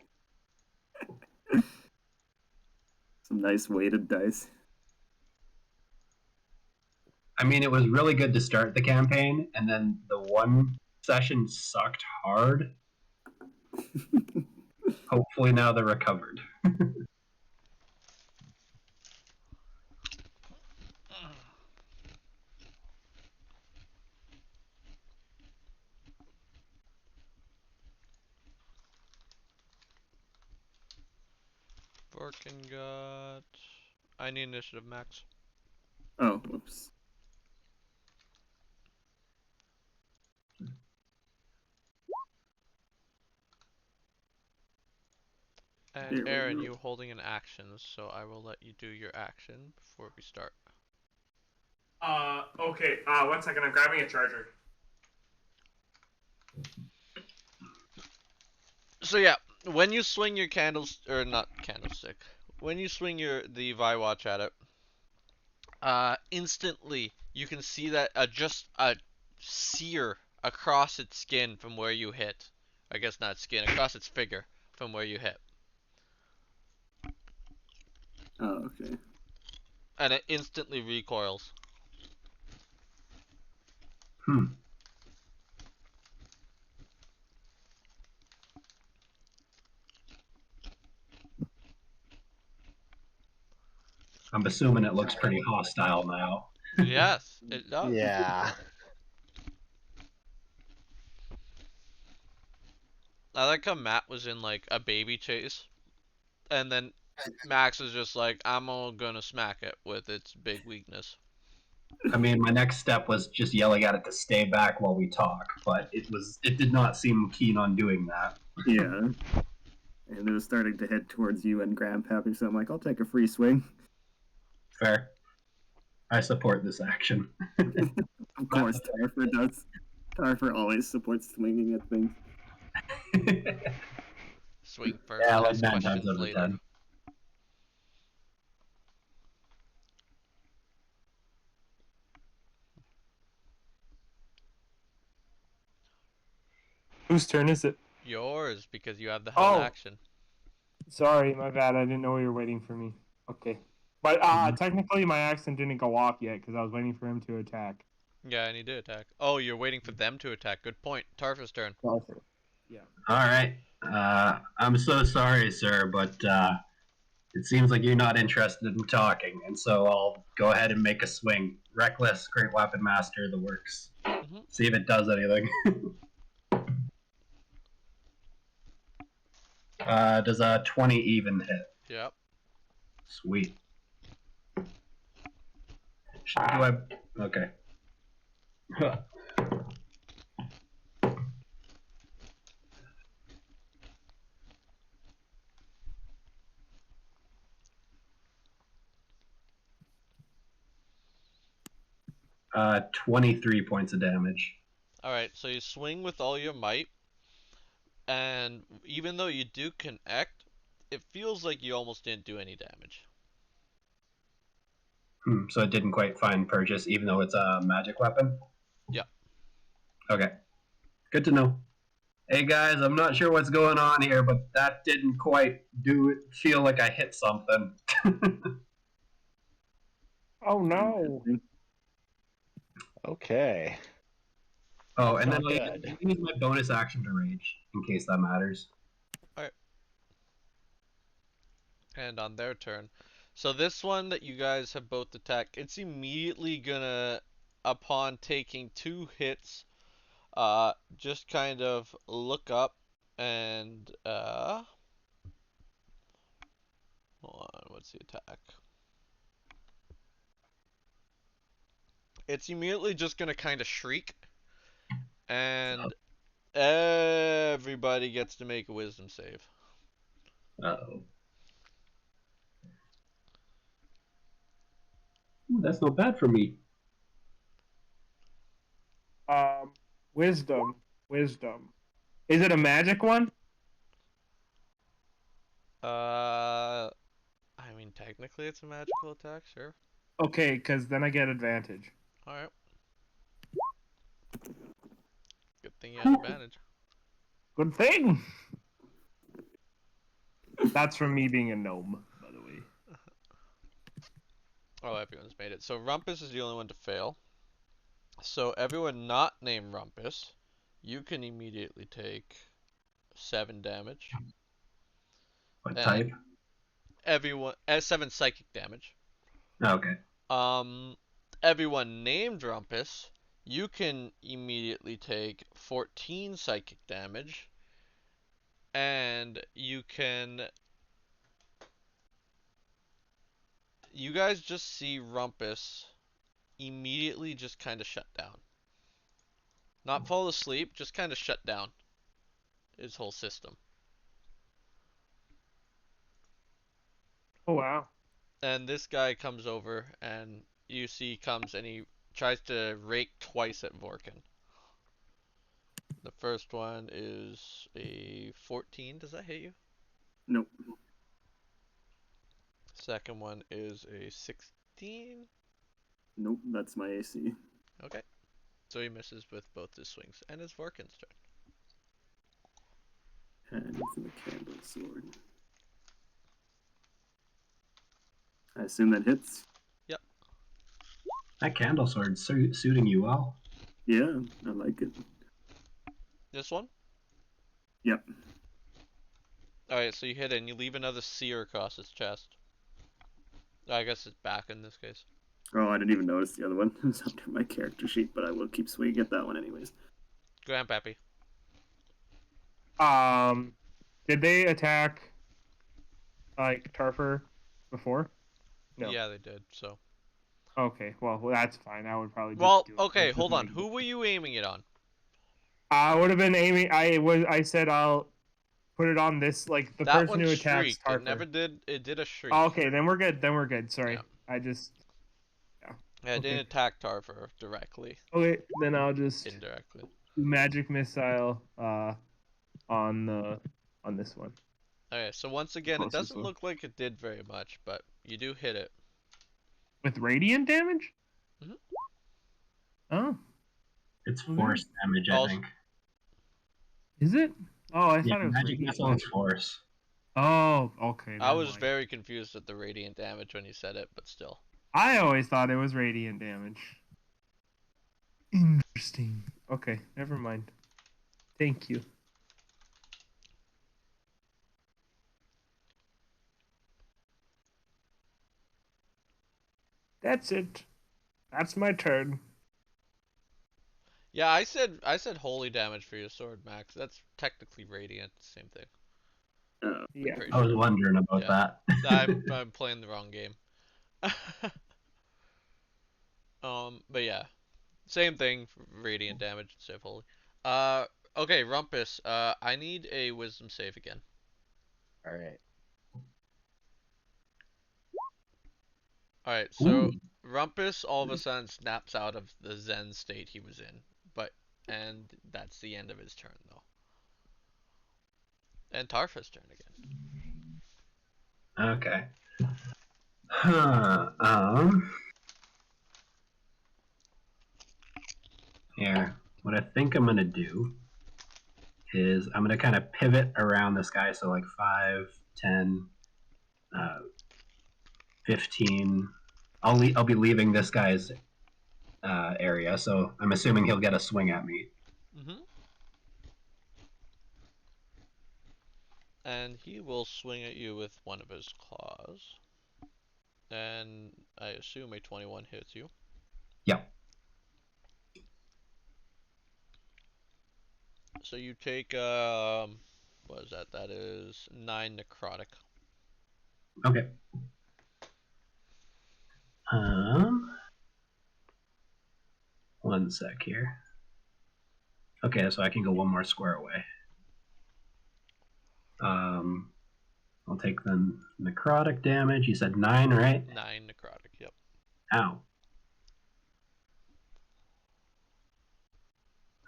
Some nice weighted dice. I mean, it was really good to start the campaign, and then the one session sucked hard. Hopefully now they're recovered. Forkin got. I need initiative max. Oh, whoops. And There we Aaron, go. you holding an action, so I will let you do your action before we start. Okay. 1 second. I'm grabbing a charger. So yeah, when you swing your candles or not candlestick, when you swing the Viwatch at it, instantly you can see that just a sear across its skin from where you hit. I guess not skin, across its figure from where you hit. Oh, okay. And it instantly recoils. Hmm. I'm assuming it looks pretty hostile now. Yes, it does. Yeah. I like how Matt was in like a baby chase, and then Max is just like, I'm all gonna smack it with its big weakness. I mean, my next step was just yelling at it to stay back while we talk, but it did not seem keen on doing that. Yeah. And it was starting to head towards you and Grandpappy, so I'm like, I'll take a free swing. Fair. I support this action. Of course, Tarfer does. Tarfer always supports swinging at things. Swing first, Yeah, like ask 9 times questions out of later. 10. Whose turn is it? Yours, because you have the held Oh. action. Sorry, my bad. I didn't know you were waiting for me. Okay. But technically my action didn't go off yet because I was waiting for him to attack. Yeah, and he did attack. Oh, you're waiting for them to attack. Good point. Tarfa's turn. Yeah. All right. I'm so sorry, sir, but it seems like you're not interested in talking, and so I'll go ahead and make a swing. Reckless, great weapon master, the works. Mhm. See if it does anything. Does a 20 even hit? Yep. Sweet. Do I? Okay. 23 points of damage. Alright, so you swing with all your might, and even though you do connect, it feels like you almost didn't do any damage. So it didn't quite find purchase, even though it's a magic weapon? Yeah. Okay. Good to know. Hey guys, I'm not sure what's going on here, but that didn't quite do it. Feel like I hit something. Oh no. Okay. Oh, That's and then not I good. use my bonus action to rage, in case that matters. And on their turn. So this one that you guys have both attacked, it's immediately gonna, upon taking 2 hits, just kind of look up and, hold on, what's the attack? It's immediately just gonna kind of shriek, and everybody gets to make a wisdom save. Uh-oh. Ooh, that's not bad for me. Wisdom. Is it a magic one? I mean, technically it's a magical attack, sure. Okay, because then I get advantage. Alright. Good thing you had advantage. Good thing. That's from me being a gnome, by the way. Oh, everyone's made it. So Rumpus is the only one to fail. So everyone not named Rumpus, you can immediately take 7 damage. What And type? everyone 7 psychic damage. Okay. Everyone named Rumpus, you can immediately take 14 psychic damage, and you guys just see Rumpus immediately just kind of shut down. Not fall asleep, just kind of shut down his whole system. Oh wow. And this guy comes over, and you see comes and he tries to rake twice at Vorkin. The first one is a 14. Does that hit you? Nope. Second one is a 16. Nope, that's my AC. Okay. So he misses with both his swings. And it's Vorkin's turn. Hands and the candle sword. I assume that hits. Yep. That candle sword's suiting you well. Yeah, I like it. This one? Yep. Alright, so you hit it and you leave another sear across his chest. I guess it's back in this case. Oh, I didn't even notice the other one. It was under my character sheet, but I will keep swinging at that one anyways. Grandpappy. Did they attack like Tarfer before? No. Yeah, they did. So. Okay, well that's fine. I would probably just Well, do it. okay, Just hold on. like- Who were you aiming it on? I would have been aiming. I said I'll put it on this like the That person one who attacks shrieked. Tarfer. It never did. It did a shriek. Oh, okay, then we're good. Then we're good. Sorry, Yeah. I just. Yeah, it Okay. didn't attack Tarver directly. Okay, then I'll just Indirectly. magic missile on this one. Okay, so once again, it Closest doesn't one. look like it did very much, but you do hit it. With radiant damage? Mhm. Oh, It's Okay. force damage, I Also- think. is it? Oh, I Yeah, thought it was magic radiant. missile is force. Oh, okay. I never was mind. very confused at the radiant damage when you said it, but still. I always thought it was radiant damage. Interesting. Okay, never mind. Thank you. That's it. That's my turn. Yeah, I said holy damage for your sword, Max. That's technically radiant, same thing. Yeah. Pretty I was sure. wondering about Yeah. that. I'm playing the wrong game. But yeah, same thing, radiant damage instead of holy. Okay, Rumpus. I need a wisdom save again. All right. All right, so Ooh. Rumpus all of a sudden snaps out of the Zen state he was in, and that's the end of his turn though. And Tarfa's turn again. Okay. Huh. Here. What I think I'm gonna do is I'm gonna kind of pivot around this guy, so like 5, 10, 15. I'll be leaving this guy's area, so I'm assuming he'll get a swing at me. Mhm. And he will swing at you with one of his claws. And I assume a 21 hits you. Yep. So you take what is that? That is 9 necrotic. Okay. One sec here. Okay, so I can go one more square away. I'll take the necrotic damage. You said 9, right? 9 necrotic, yep. Ow.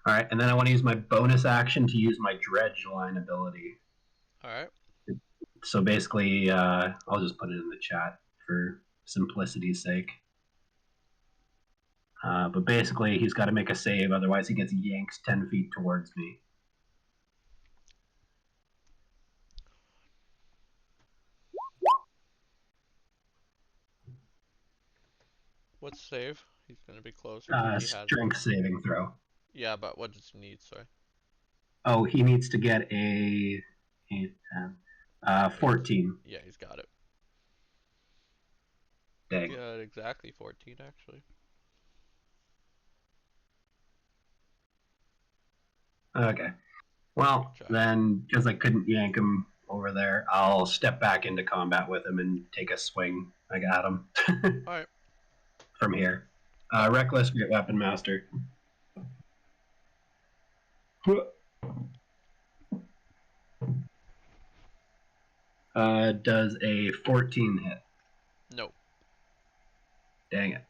Alright, and then I want to use my bonus action to use my dredge line ability. Alright. So basically, I'll just put it in the chat for simplicity's sake. But basically, he's got to make a save, otherwise he gets yanked 10 feet towards me. What's save? He's gonna be close. He has Strength saving throw. Yeah, but what does he need, sorry? Oh, he needs to get a 8, 10, 14. Yeah, he's got it. Dang. Got exactly 14 actually. Okay. Well, Try. then, because I couldn't yank him over there, I'll step back into combat with him and take a swing. I got him. Alright. From here. Reckless, Great Weapon Master. Does a 14 hit? No. Dang it.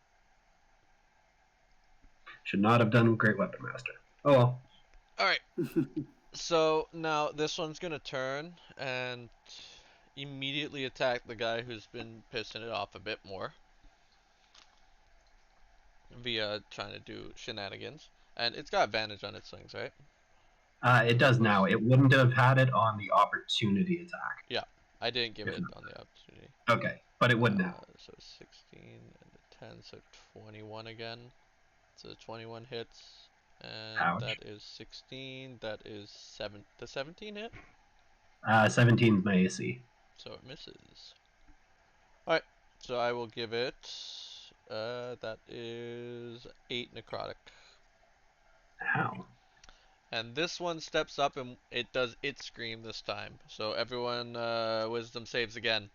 Should not have done Great Weapon Master. Oh well. Alright. So now this one's gonna turn and immediately attack the guy who's been pissing it off a bit more. Via trying to do shenanigans. And it's got advantage on its swings, right? It does now. It wouldn't have had it on the opportunity attack. Yeah. I didn't give If it not. on the opportunity. Okay, but it would now. So 16 and a 10, so 21 again. So 21 hits. And Ouch. that is 16. That is 7. The 17 hit? 17 is my AC. So it misses. Alright. So I will give it. That is 8 necrotic. Ow. And this one steps up and it does its scream this time. So everyone, wisdom saves again.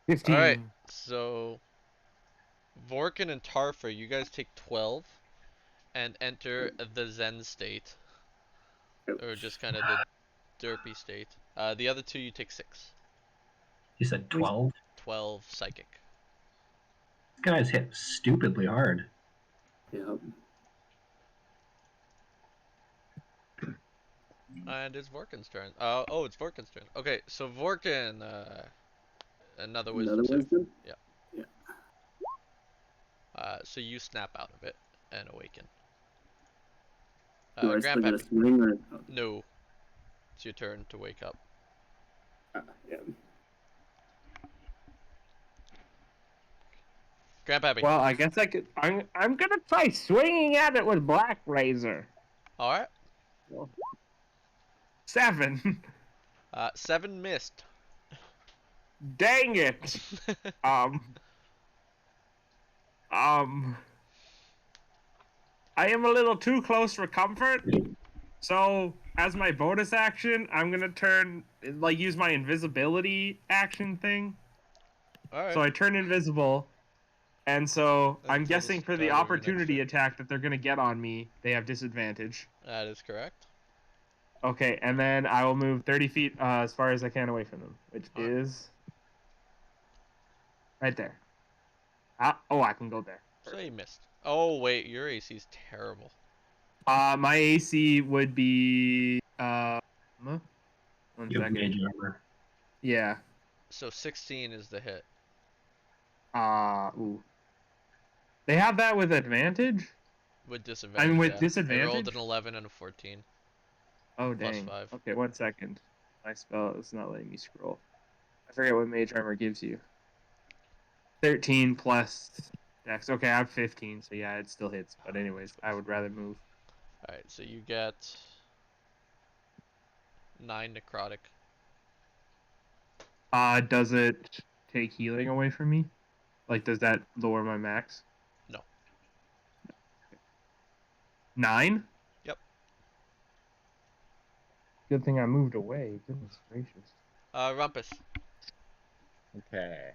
All 15. right. So Vorkin and Tarfa, you guys take 12 and enter the Zen state, or just kind of the derpy state. The other two you take 6. You said 12? 12 psychic. This guy's hit stupidly hard. Yep. And it's Vorkin's turn. Oh, it's Vorkin's turn. Okay, so Vorkin, another wisdom Another save. wisdom? Yeah. Yeah. So you snap out of it and awaken. Do I still get a Grandpappy. swing or? Oh, No. It's your turn to wake up. yeah. Grandpappy. Well, I guess I could. I'm gonna try swinging at it with Black Razor. All right. 7. 7 missed. Dang it. I am a little too close for comfort. So, as my bonus action, I'm gonna use my invisibility action thing. All right. So I turn invisible, and so Until I'm the guessing for the start of your next opportunity turn. attack that they're gonna get on me, they have disadvantage. That is correct. Okay, and then I will move 30 feet as far as I can away from them, which Alright. is right there. Oh, I can go there. So you missed. Oh wait, your AC is terrible. My AC would be one You have second. mage armor. Yeah. So 16 is the hit. Ooh. They have that with advantage? With disadvantage. I mean, with yeah. I disadvantage? rolled an 11 and a 14. Oh, Plus dang. 5. Okay, 1 second. My spell is not letting me scroll. I forget what mage armor gives you. 13 plus dex. Okay, I'm 15, so yeah, it still hits. But anyways, I would rather move. Alright, so you get 9 necrotic. Does it take healing away from me? Like, does that lower my max? No. 9? Yep. Good thing I moved away. Goodness gracious. Rumpus. Okay.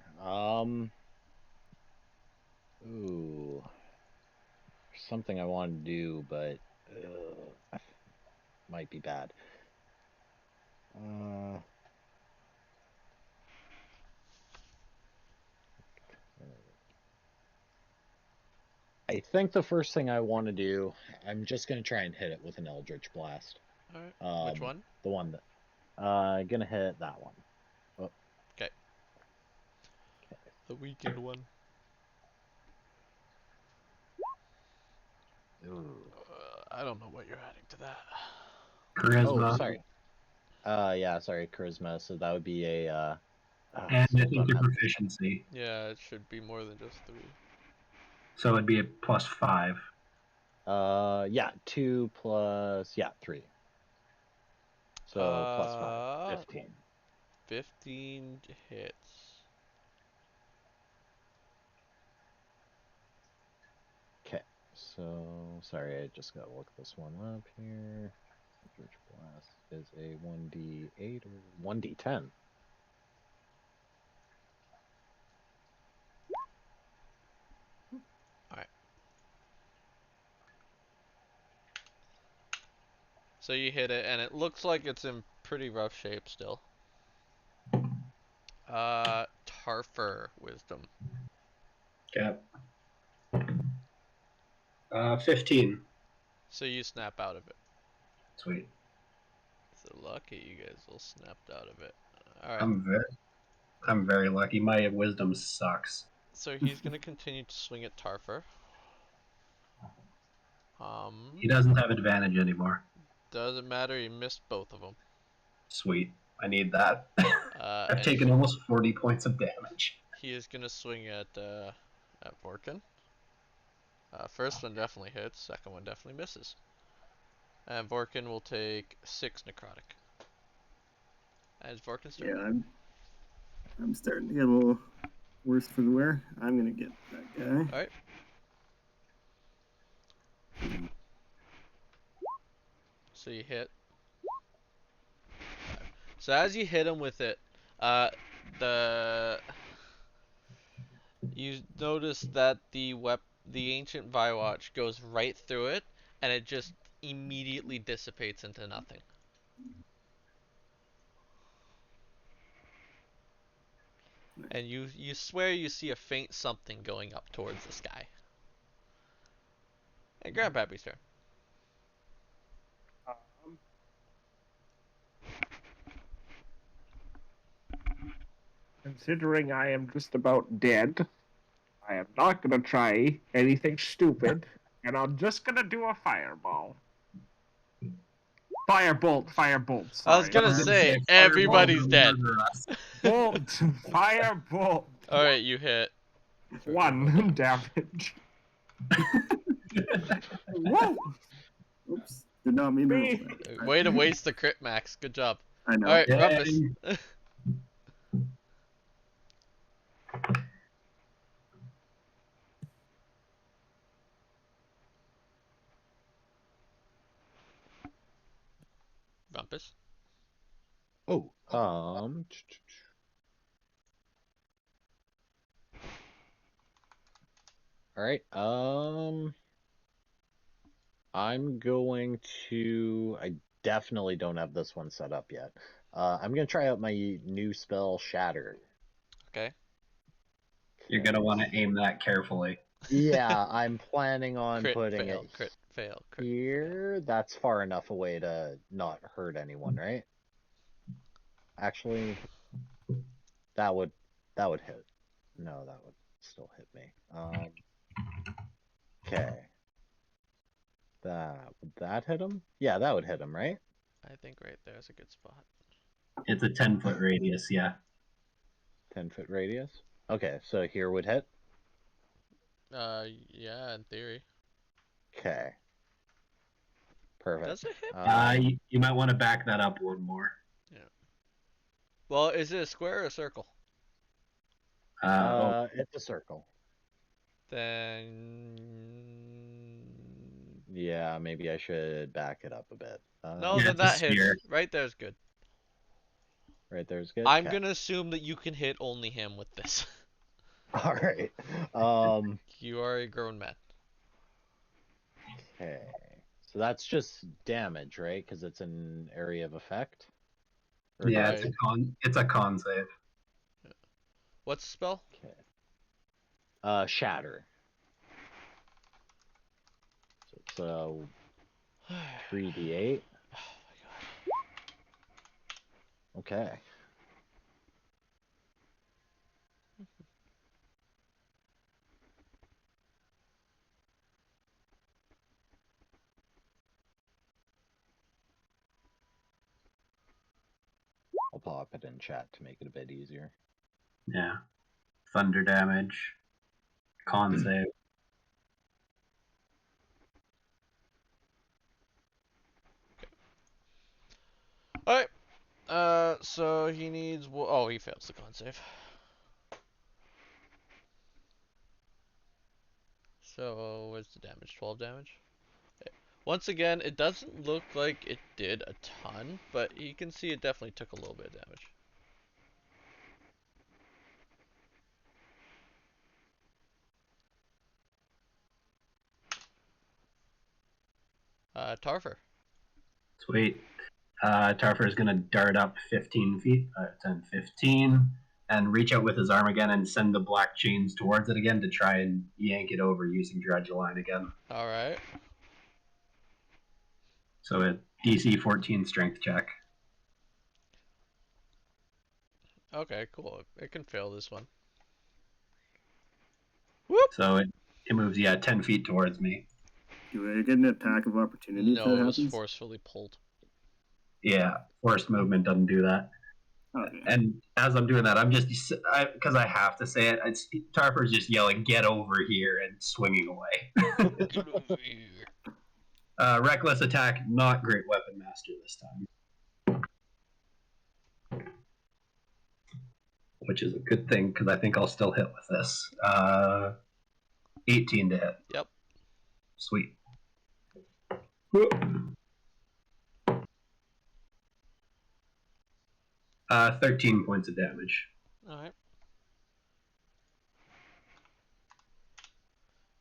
Ooh. Something I want to do, but might be bad. I think the first thing I want to do, I'm just gonna try and hit it with an Eldritch Blast. Alright. Which one? The one that, gonna hit that one. Oh. Okay. The weakened one. Ooh. I don't know what you're adding to that. Charisma. Oh, sorry. Yeah, sorry, charisma. So that would be a. And I still think don't your have. proficiency. Yeah, it should be more than just 3. So it'd be a +5. Yeah, 2 plus 3. So plus 5, 15. 15 hits. Okay, so sorry, I just gotta look this one up here. Eldritch Blast is a 1d8 or 1d10. Alright. So you hit it, and it looks like it's in pretty rough shape still. Tarfer Wisdom. Okay. 15. So you snap out of it. Sweet. So lucky you guys all snapped out of it. Alright. I'm very lucky. My wisdom sucks. So he's gonna continue to swing at Tarfer. He doesn't have advantage anymore. Doesn't matter, he missed both of them. Sweet. I need that. I've And taken almost 40 points of damage. he is gonna swing at Vorkin. First one definitely hits. Second one definitely misses. And Vorkin will take 6 necrotic. As Vorkin's turn. Yeah, I'm starting to get a little worse for the wear. I'm gonna get that guy. All right. So you hit. So as you hit him with it, the you notice that the ancient Viwatch goes right through it, and it just immediately dissipates into nothing. And you swear you see a faint something going up towards the sky. And Grandpappy's turn. Um, Considering I am just about dead, I am not gonna try anything stupid, and I'm just gonna do a fireball. Firebolt, firebolt. I was Sorry. gonna say everybody's dead. Bolt, firebolt. All right, you hit. 1 damage. Whoa! Oops, did not mean to roll Me. that. Way to waste the crit max. Good job. I know. All right, Yay. Rumpus. Rumpus. Oh, all right. I'm going to. I definitely don't have this one set up yet. I'm gonna try out my new spell, Shatter. Okay. You're gonna want to aim that carefully. Yeah, I'm planning on Crit putting fail. it Crit fail. Crit here. That's far enough away to not hurt anyone, right? Actually, that would hit. No, that would still hit me. Okay. Would that hit him? Yeah, that would hit him, right? I think right there is a good spot. It's a 10-foot radius, yeah. 10-foot radius. Okay, so here would hit. Yeah, in theory. Okay. Perfect. Does it hit? You might want to back that up one more. Yeah. Well, is it a square or a circle? It's a circle. Then. Yeah, maybe I should back it up a bit. No, Yeah, then it's a that hits. sphere. Right there's good. Right there's good. I'm Okay. gonna assume that you can hit only him with this. All right. You are a grown man. Okay. So that's just damage, right? Because it's an area of effect. Or Yeah, Right. it's a con save. What's the spell? Okay. Shatter. So it's 3d8. Oh my god. Okay. I'll pop it in chat to make it a bit easier. Yeah. Thunder damage. Con save. Alright. So he needs. Oh, he fails the con save. So, what's the damage? 12 damage? Okay. Once again, it doesn't look like it did a ton, but you can see it definitely took a little bit of damage. Tarfer. Sweet. Tarfer is going to dart up 15 feet, 10, 15, and reach out with his arm again and send the black chains towards it again to try and yank it over using Dredge Line again. Alright. So a DC 14 strength check. Okay, cool. It can fail this one. Whoop! So it moves, 10 feet towards me. Do I get an attack of opportunity if No, that it was happens? forcefully pulled. Yeah, forced movement doesn't do that. Okay. And as I'm doing that, I'm just because I have to say it. Tarfer's just yelling, "Get over here!" and swinging away. Get over here. Reckless attack, not great weapon master this time, which is a good thing because I think I'll still hit with this. 18 to hit. Yep. Sweet. 13 points of damage. Alright.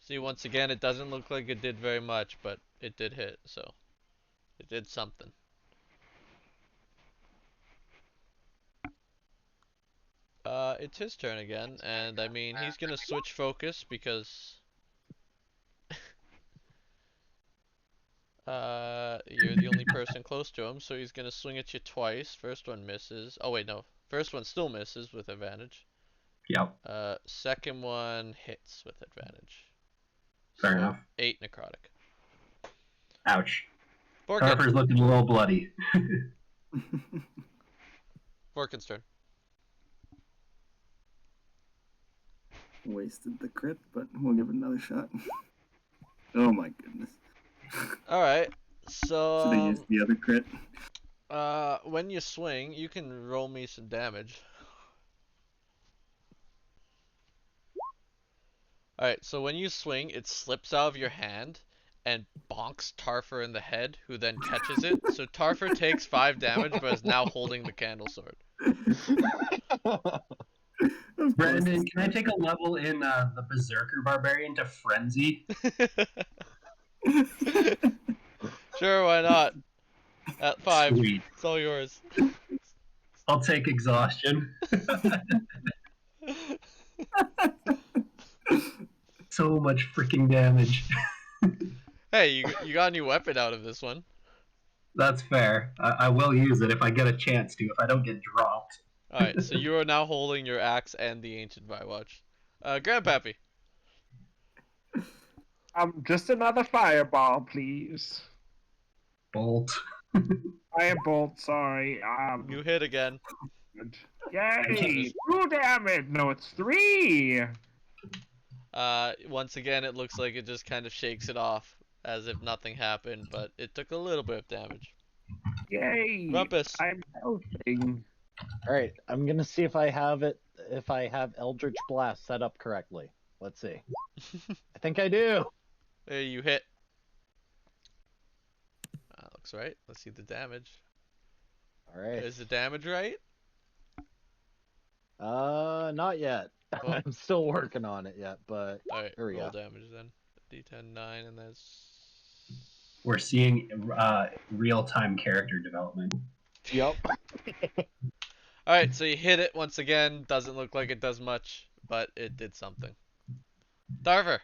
See, once again, it doesn't look like it did very much, but it did hit, so it did something. It's his turn again, and I mean, he's gonna switch focus because you're the only person close to him, so he's gonna swing at you twice. First one misses. Oh wait, no. First one still misses with advantage. Yep. Second one hits with advantage. Fair So, enough. 8 necrotic. Ouch. Vorkin. Tarfer's looking a little bloody. Vorkin's turn. Wasted the crit, but we'll give it another shot. Oh my goodness. Alright, Should so have used the other crit. when you swing, you can roll me some damage. Alright, so when you swing, it slips out of your hand and bonks Tarfer in the head, who then catches it. So Tarfer takes 5 damage, but is now holding the candle sword. Brandon, can I take a level in the Berserker Barbarian to Frenzy? Sure, why not? At 5, Sweet. it's all yours. I'll take Exhaustion. So much freaking damage. Hey, you got a new weapon out of this one. That's fair. I will use it if I get a chance to, if I don't get dropped. Alright, so you are now holding your axe and the Ancient Firewatch. Grandpappy. Just another fireball, please. Bolt. Firebolt, sorry. You hit again. Yay! 2 damage! No, it's 3! Once again, it looks like it just kind of shakes it off as if nothing happened, but it took a little bit of damage. Yay! Rumpus. I'm helping. Alright, I'm gonna see if I have Eldritch Blast set up correctly. Let's see. I think I do. Hey, you hit. Looks right. Let's see the damage. Alright. Is the damage right? Not yet. Well- I'm still working on it yet, but Alright, here we roll go. damage then. D10 9, and that's... We're seeing real-time character development. Yep. Alright, so you hit it once again. Doesn't look like it does much, but it did something. Darver.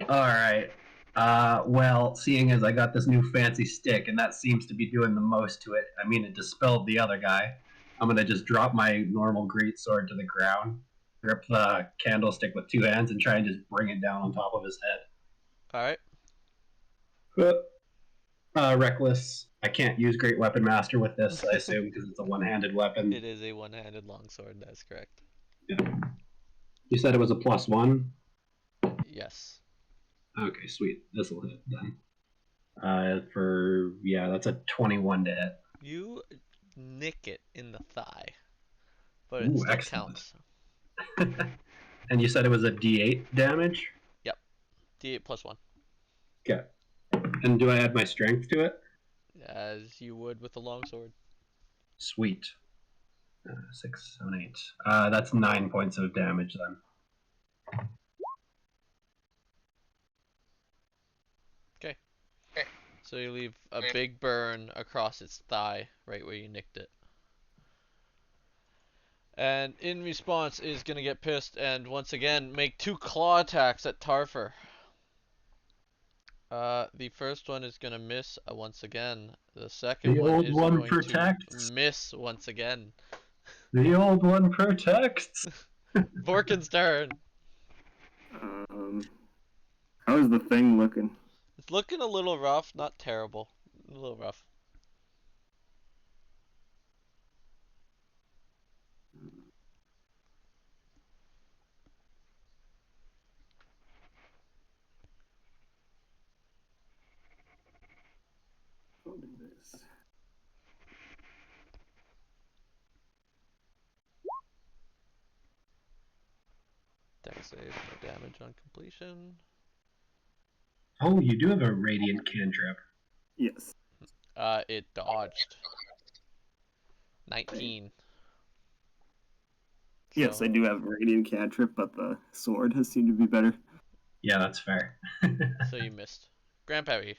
Alright. Well, seeing as I got this new fancy stick, and that seems to be doing the most to it, I mean, it dispelled the other guy. I'm gonna just drop my normal greatsword to the ground, grip the candlestick with 2 hands, and try and just bring it down on top of his Alright. head. Reckless. I can't use Great Weapon Master with this, I assume, because it's a one-handed weapon. It is a one-handed longsword, that's correct. Yeah. You said it was a +1? Yes. Okay, sweet. This will hit then. That's a 21 to hit. You nick it in the thigh. But it Ooh, still excellent. counts. And you said it was a D8 damage? D8 plus 1. Okay. And do I add my strength to it? As you would with a longsword. Sweet. 6, 7, 8. That's 9 points of damage then. So you leave a big burn across its thigh, right where you nicked it. And in response is gonna get pissed and once again make 2 claw attacks at Tarfer. The first one is gonna miss once again. The second The one old is one going protects. to miss once again. The old one protects. Vorkin's turn. How's the thing looking? It's looking a little rough, not terrible. A little rough. save, no damage on completion. Oh, you do have a radiant cantrip. Yes. It dodged. 19. Yes, So, I do have radiant cantrip, but the sword has seemed to be better. Yeah, that's fair. so you missed. Grandpappy.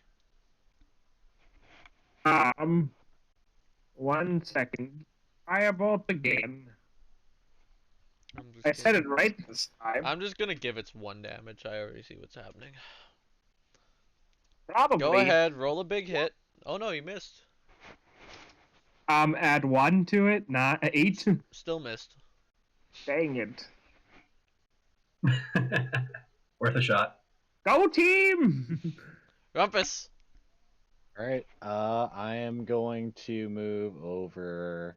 1 second. Firebolt again. I'm I just said gonna, it right this time. I'm just gonna give it 1 damage. I already see what's happening. Probably. Go ahead, roll a big hit. Oh no, you missed. Add 1 to it, not 8. Still missed. Dang it. Worth a shot. Go team! Rumpus. All right. I am going to move over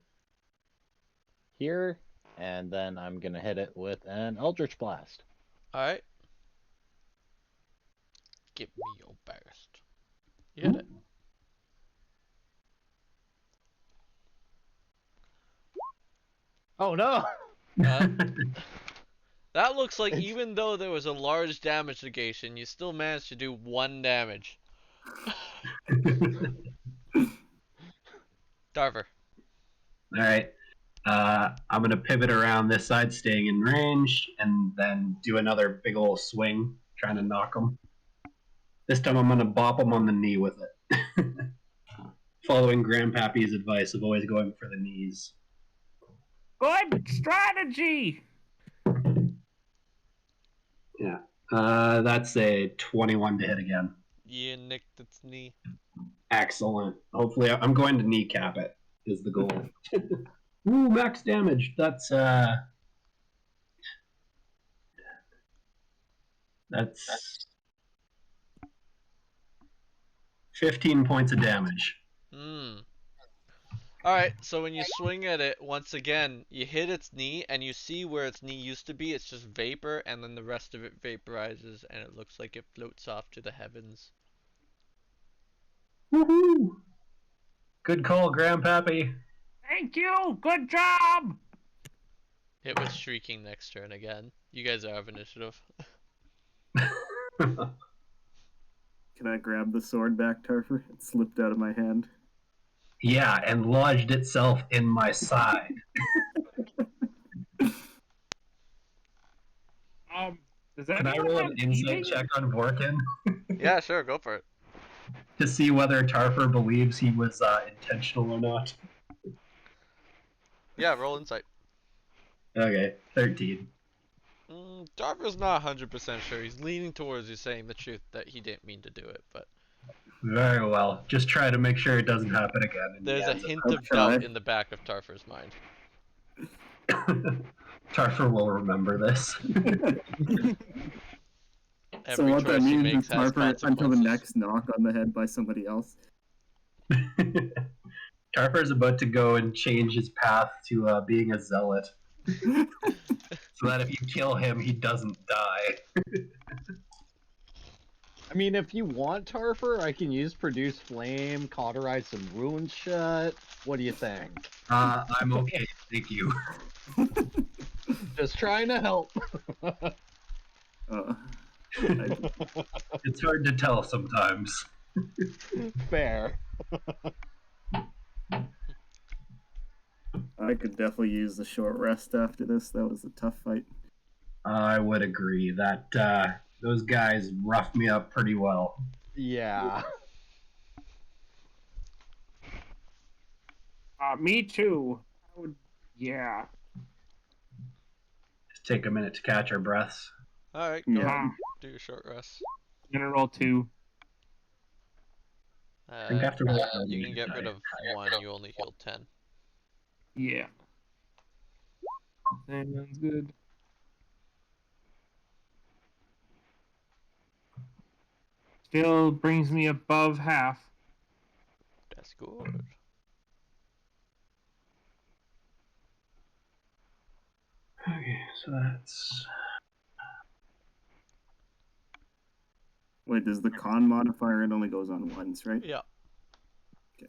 here, and then I'm gonna hit it with an Eldritch Blast. Alright. Give me your burst. You hit it. Oh no! That looks like even though there was a large damage negation, you still managed to do 1 damage. Darver. All right. I'm gonna pivot around this side, staying in range, and then do another big ol' swing, trying to knock him. This time I'm gonna bop him on the knee with it. Following Grandpappy's advice of always going for the knees. Good strategy! Yeah. That's a 21 to hit again. You nicked its knee. Excellent. Hopefully, I'm going to kneecap it. Is the goal. Ooh, max damage. That's 15 points of damage. Hmm. Alright, so when you swing at it, once again, you hit its knee, and you see where its knee used to be, it's just vapor, and then the rest of it vaporizes, and it looks like it floats off to the heavens. Woohoo! Good call, Grandpappy. Thank you! Good job! Hit with Shrieking next turn again. You guys have initiative. Can I grab the sword back, Tarfer? It slipped out of my hand. Yeah, and lodged itself in my side. Does Can I anyone roll have an insight healing? check on Vorkin Yeah, sure, go for it. to see whether Tarfer believes he was intentional or not? Yeah, roll insight. Okay, 13. Darver's not 100% sure. He's leaning towards you saying the truth that he didn't mean to do it, but Very well. Just try to make sure it doesn't happen again. And there's he a ends up- hint I'll of try. doubt in the back of Tarfer's mind. Tarfer will remember this. So Every what that choice he means is makes has Tarfer until the consequences. next knock on the head by somebody else. Tarfer's about to go and change his path to being a zealot, so that if you kill him, he doesn't die. I mean, if you want Tarfer, I can use Produce Flame, cauterize some wounds shut. What do you think? I'm okay, thank you. Just trying to help. It's hard to tell sometimes. Fair. I could definitely use the short rest after this. That was a tough fight. I would agree that those guys roughed me up pretty well. Yeah. Me too. Yeah. Just take a minute to catch our breaths. Alright, go Yeah. ahead. Do your short rest. I'm gonna roll 2. I think after roll You can get rid of 1, you only healed 10. Yeah. Sounds good. Still brings me above half. That's good. Okay, so that's Wait, does the con modifier, it only goes on once, right? Yeah. Okay.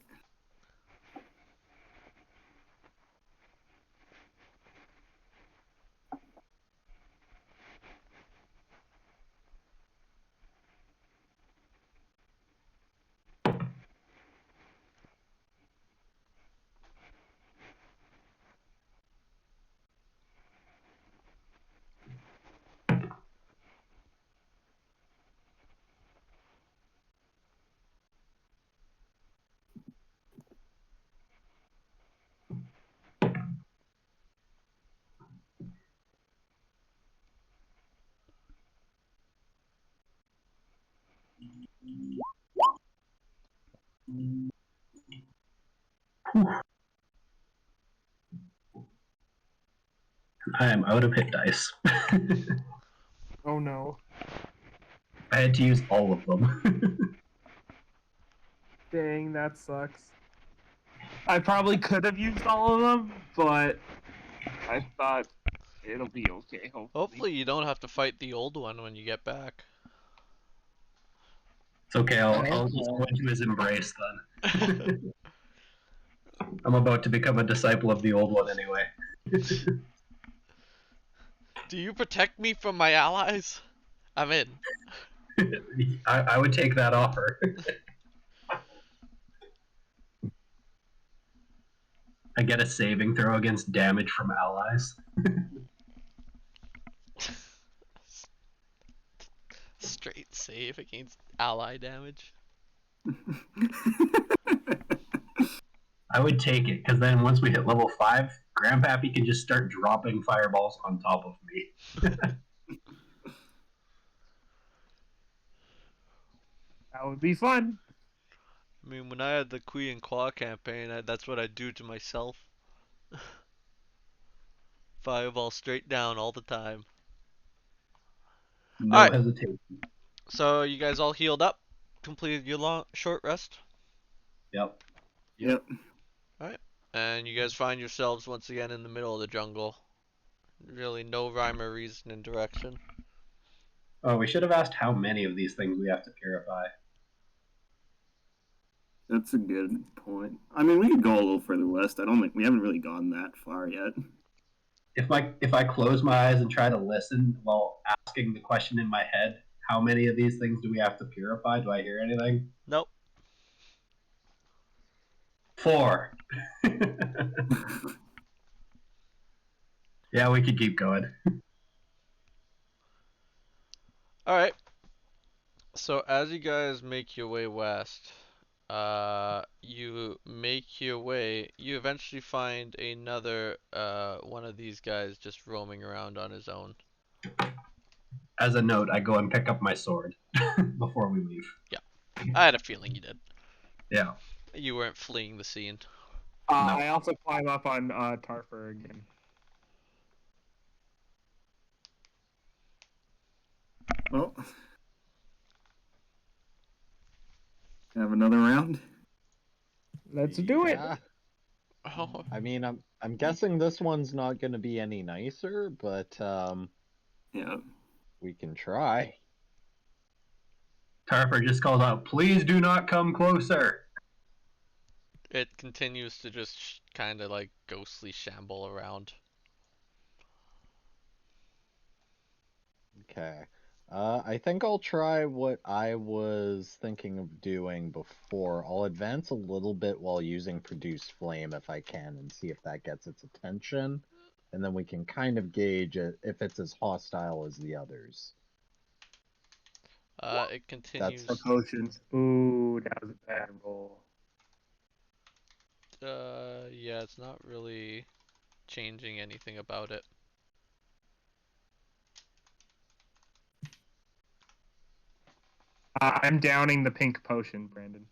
I am out of hit dice. Oh no. I had to use all of them. Dang, that sucks. I probably could have used all of them, but I thought it'll be okay, Hopefully you don't have to fight the old one when you get back. It's okay, I'll just go into his embrace then. I'm about to become a disciple of the old one anyway. Do you protect me from my allies? I'm in. I would take that offer. I get a saving throw against damage from allies. Straight save against ally damage. I would take it, because then once we hit level 5, Grandpappy can just start dropping fireballs on top of me. that would be fun. I mean, when I had the Qui and Claw campaign, that's what I do to myself. Fireball straight down all the time. No Alright, hesitation. so you guys all healed up? Completed your short rest? Yep. Yep. Alright. And you guys find yourselves once again in the middle of the jungle. Really no rhyme or reason in direction. Oh, we should have asked how many of these things we have to purify. That's a good point. I mean, we could go a little further west. I don't think we haven't really gone that far yet. If I close my eyes and try to listen while asking the question in my head, how many of these things do we have to purify? Do I hear anything? Nope. 4. Yeah, we could keep going. Alright. So as you guys make your way west, you make your way, you eventually find another one of these guys just roaming around on his own. As a note, I go and pick up my sword before we leave. Yeah. I had a feeling you did. Yeah. You weren't fleeing the scene. No. I also climb up on Tarfer again. Well, have another round. Let's do it. Yeah. Oh, I mean, I'm guessing this one's not going to be any nicer, but Yeah. we can try. Tarfer just calls out, "Please do not come closer." it continues to just kind of like ghostly shamble around. Okay. I think I'll try what I was thinking of doing before. I'll advance a little bit while using Produce Flame if I can and see if that gets its attention. And then we can kind of gauge it if it's as hostile as the others. It For continues. potions. Ooh, that was a bad roll. Yeah, it's not really changing anything about it. I'm downing the pink potion, Brandon.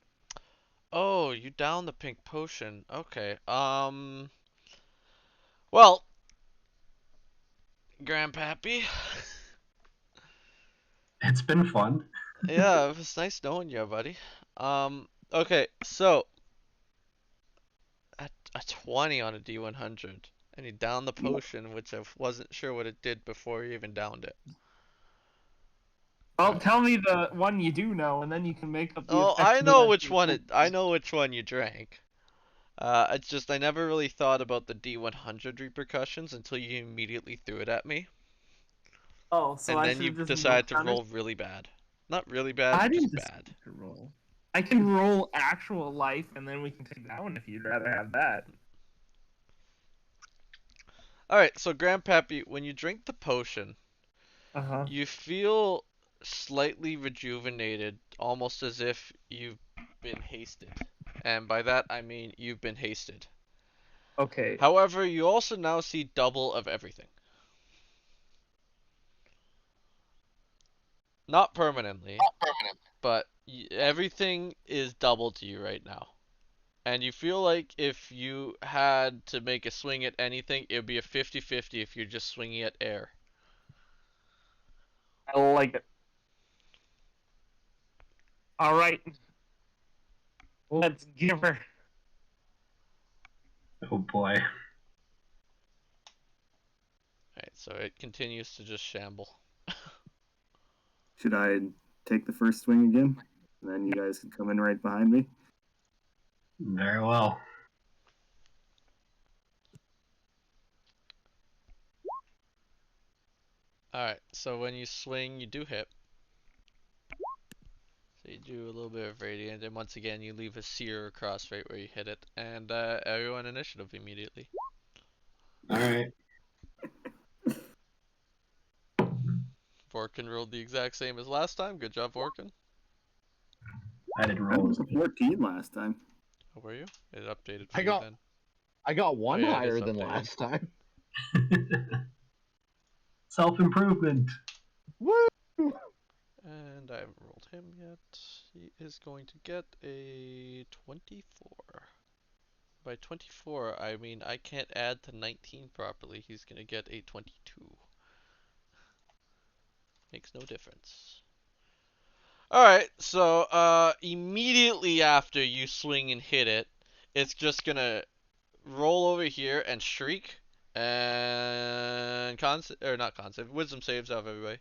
Oh, you down the pink potion. Okay. Well, Grandpappy. It's been fun. Yeah, it was nice knowing you, buddy. Okay, so a 20 on a D100, and he downed the potion, which I wasn't sure what it did before he even downed it. Well, tell me the one you do know, and then you can make up the Oh, effect. I know which one I know which one you drank. It's just I never really thought about the D100 repercussions until you immediately threw it at me, Oh, so and I then should you have just decided to done it? roll really bad. Not really bad, I but didn't just decide bad. to roll. I can roll actual life, and then we can take that one if you'd rather have that. Alright, so Grandpappy, when you drink the potion, Uh-huh. you feel slightly rejuvenated, almost as if you've been hasted. And by that, I mean you've been hasted. Okay. However, you also now see double of everything. Not permanently, but everything is double to you right now. And you feel like if you had to make a swing at anything, it would be a 50-50 if you're just swinging at air. I like it. All right. Let's give her. Oh boy. Alright, so it continues to just shamble. Should I take the first swing again? And then you guys can come in right behind me. Very well. Alright, so when you swing, you do hit. So you do a little bit of radiant, and once again, you leave a sear across right where you hit it. And everyone initiative immediately. All right. Vorkin rolled the exact same as last time. Good job, Vorkin. I did I roll. was a 14 last time. How were you? It updated for I you got then. I got one yeah, it higher is than updated. last time. Self-improvement. Woo! And I haven't rolled him yet. He is going to get a 24. By 24, I mean I can't add to 19 properly. He's going to get a 22. Makes no difference. Alright, so immediately after you swing and hit it, it's just going to roll over here and shriek. And wisdom saves out of everybody.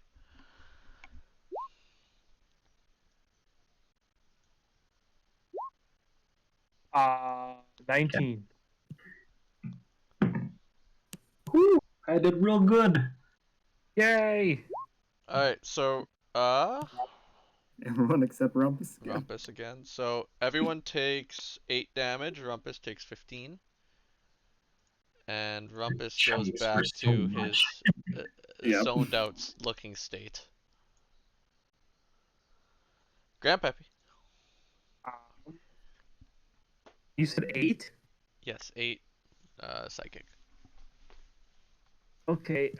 19. Whew, I did real good. Yay! Alright, so Everyone except Rumpus. Yeah. Rumpus again. So everyone takes 8 damage. Rumpus takes 15. And Rumpus goes Jeez, back we're so to much. his Yep. zoned out looking state. Grandpappy. You said 8? Yes, 8 psychic. Okay,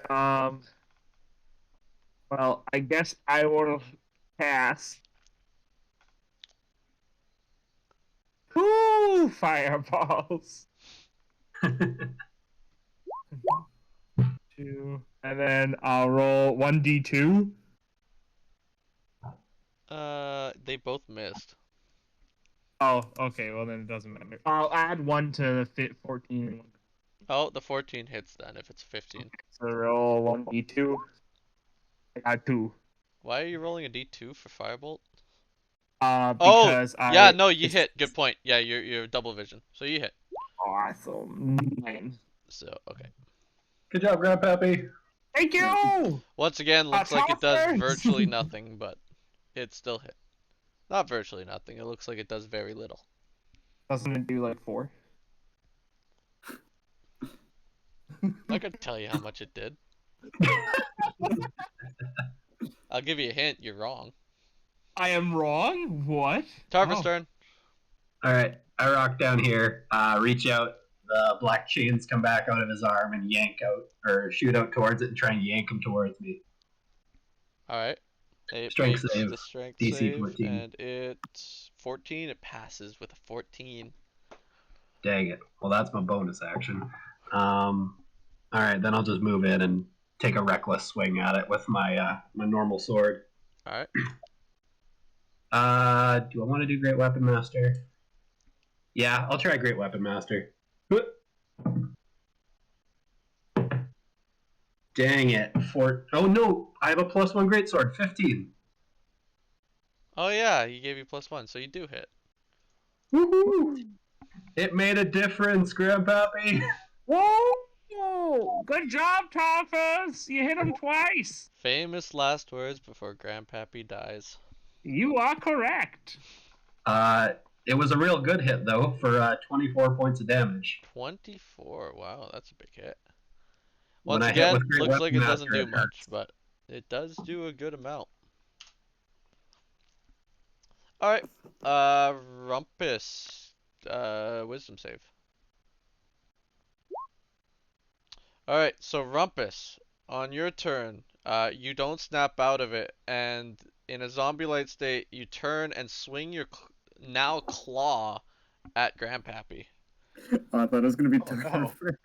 well, I guess I will pass 2 fireballs. 2, and then I'll roll 1d2. They both missed. Oh, okay, well then it doesn't matter. I'll add 1 to the fit 14. Oh, the 14 hits then if it's 15. So roll 1d2. I got 2. Why are you rolling a d2 for firebolt? Oh, Because yeah, no, you hit. Good point. Yeah, you're double vision, so you hit. Awesome. 9. So okay. Good job, Grandpappy. Thank you! Once again, looks like it does Tough virtually nothing, but it still hit. Not virtually nothing. It looks like it does very little. Doesn't it do like 4? I could tell you how much it did. I'll give you a hint. You're wrong. I am wrong? What? Tarver's Oh. turn. All right, I rock down here, reach out. The black chains come back out of his arm and yank out, or shoot out towards it and try and yank him towards me. All right. It Strength makes save. the strength DC save, 14. and it's 14. It passes with a 14. Dang it. Well, that's my bonus action. All right, then I'll just move in and take a reckless swing at it with my my normal sword. All right. Do I want to do Great Weapon Master? Yeah, I'll try Great Weapon Master. Dang it. Oh no, I have a +1 greatsword, 15. Oh yeah, he gave you +1, so you do hit. Woohoo! It made a difference, Grandpappy. Whoa! Good job, Toffus! You hit him twice! Famous last words before Grandpappy dies. You are correct. It was a real good hit though for 24 points of damage. 24. Wow, that's a big hit. When Once I hit again, with Great looks Weapon like it doesn't Master, do it much, hurts. but it does do a good amount. All right. Rumpus. Wisdom save. All right. So Rumpus, on your turn, you don't snap out of it, and in a zombie-like state, you turn and swing your now claw at Grandpappy. Oh, I thought it was gonna be Oh, no. Tarver.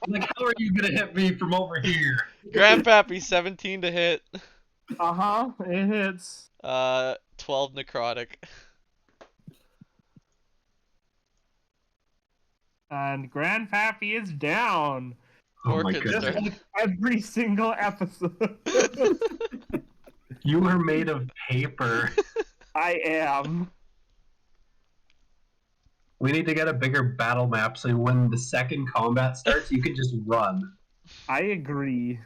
Like, how are you gonna hit me from over here? Grandpappy 17 to hit. It hits. 12 necrotic. And Grandpappy is down. Oh my Orchid's Just goodness. turn. like every single episode. You are made of paper. I am. We need to get a bigger battle map so when the second combat starts, you can just run. I agree.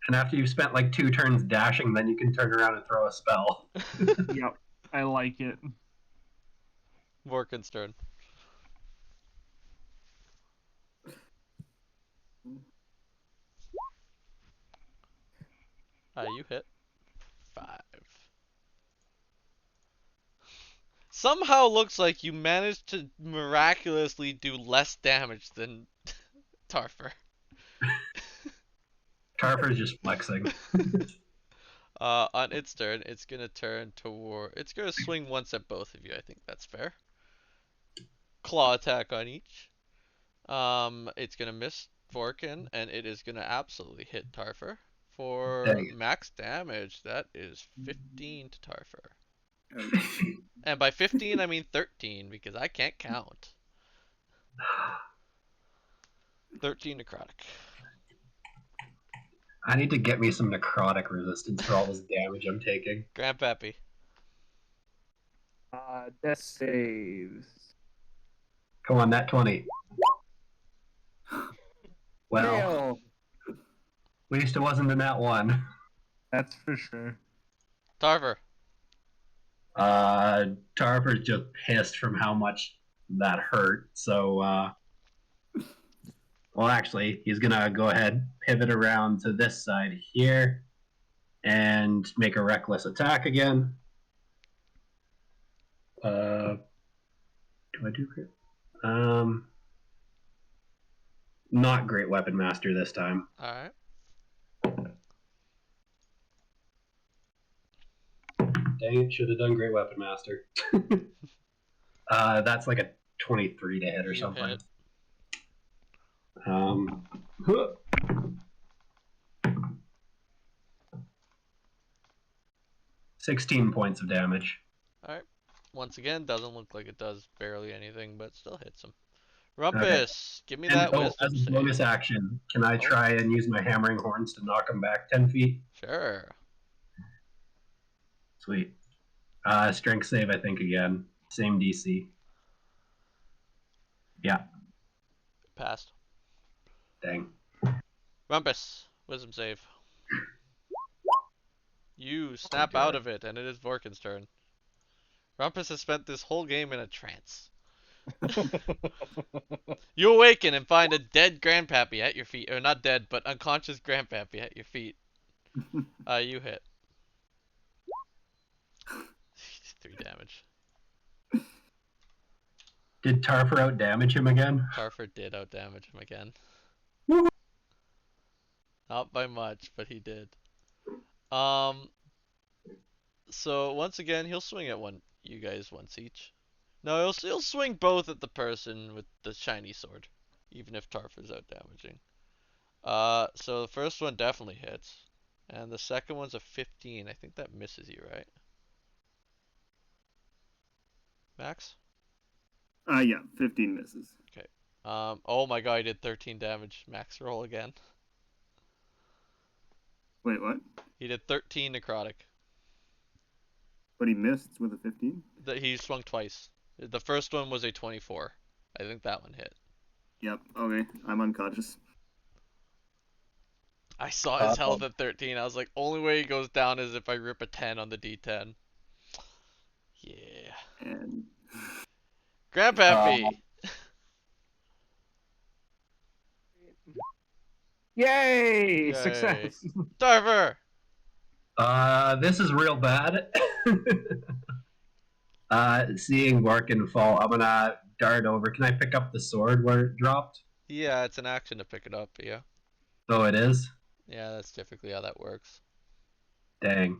And after you've spent like 2 turns dashing, then you can turn around and throw a spell. Yep. I like it. Vorkin's turn. You hit. 5. Somehow looks like you managed to miraculously do less damage than Tarfer. Tarfer's just flexing. On its turn, it's gonna turn toward. It's gonna swing once at both of you. I think that's fair. Claw attack on each. It's gonna miss Vorkin, and it is gonna absolutely hit Tarfer for Dang it. max damage. That is 15 to Tarfer. Ouch. And by 15, I mean 13 because I can't count. 13 necrotic. I need to get me some necrotic resistance for all this damage I'm taking. Grandpappy. Death saves. Come on, that 20. Well, Fail. at least it wasn't in that one. That's for sure. Tarver. Tarfer's just pissed from how much that hurt, so well, actually, he's gonna go ahead, pivot around to this side here, and make a reckless attack again. Do I do great? Not Great Weapon Master this time. Alright. Dang it, should have done Great Weapon Master. That's like a 23 to hit or You something. hit. 16 points of damage. Alright. Once again, doesn't look like it does barely anything, but still hits him. Rumpus, give me that And wisdom as a bonus save. action, can I try and use my hammering horns to knock him back 10 feet? Sure. Sweet. Strength save, I think, again. Same DC. Yeah, Passed. dang. Rumpus, wisdom save. You snap do out it. of it, and it is Vorkin's turn. Rumpus has spent this whole game in a trance. You awaken and find a dead Grandpappy at your feet. Or not dead, but unconscious Grandpappy at your feet. You hit. 3 damage. Did Tarfer out damage him again? Tarfer did outdamage him again. Woo. Not by much, but he did. So once again, he'll swing at you guys once each. No, he'll swing both at the person with the shiny sword, even if Tarfer's out damaging. So the first one definitely hits, and the second one's a 15. I think that misses you, right, Max? Yeah, 15 misses. Okay. Oh my god, he did 13 damage. Max, roll again. Wait, what? He did 13 necrotic. But he missed with a 15? He swung twice. The first one was a 24. I think that one hit. Yep, okay. I'm unconscious. I saw his health at 13. I was like, only way he goes down is if I rip a 10 on the D10. Yeah. And Grandpappy! Yay! Yay. Success. Tarver! This is real bad. Seeing Warkin fall, I'm gonna dart over. Can I pick up the sword where it dropped? Yeah, it's an action to pick it up, yeah. Oh, it is? Yeah, that's typically how that works. Dang.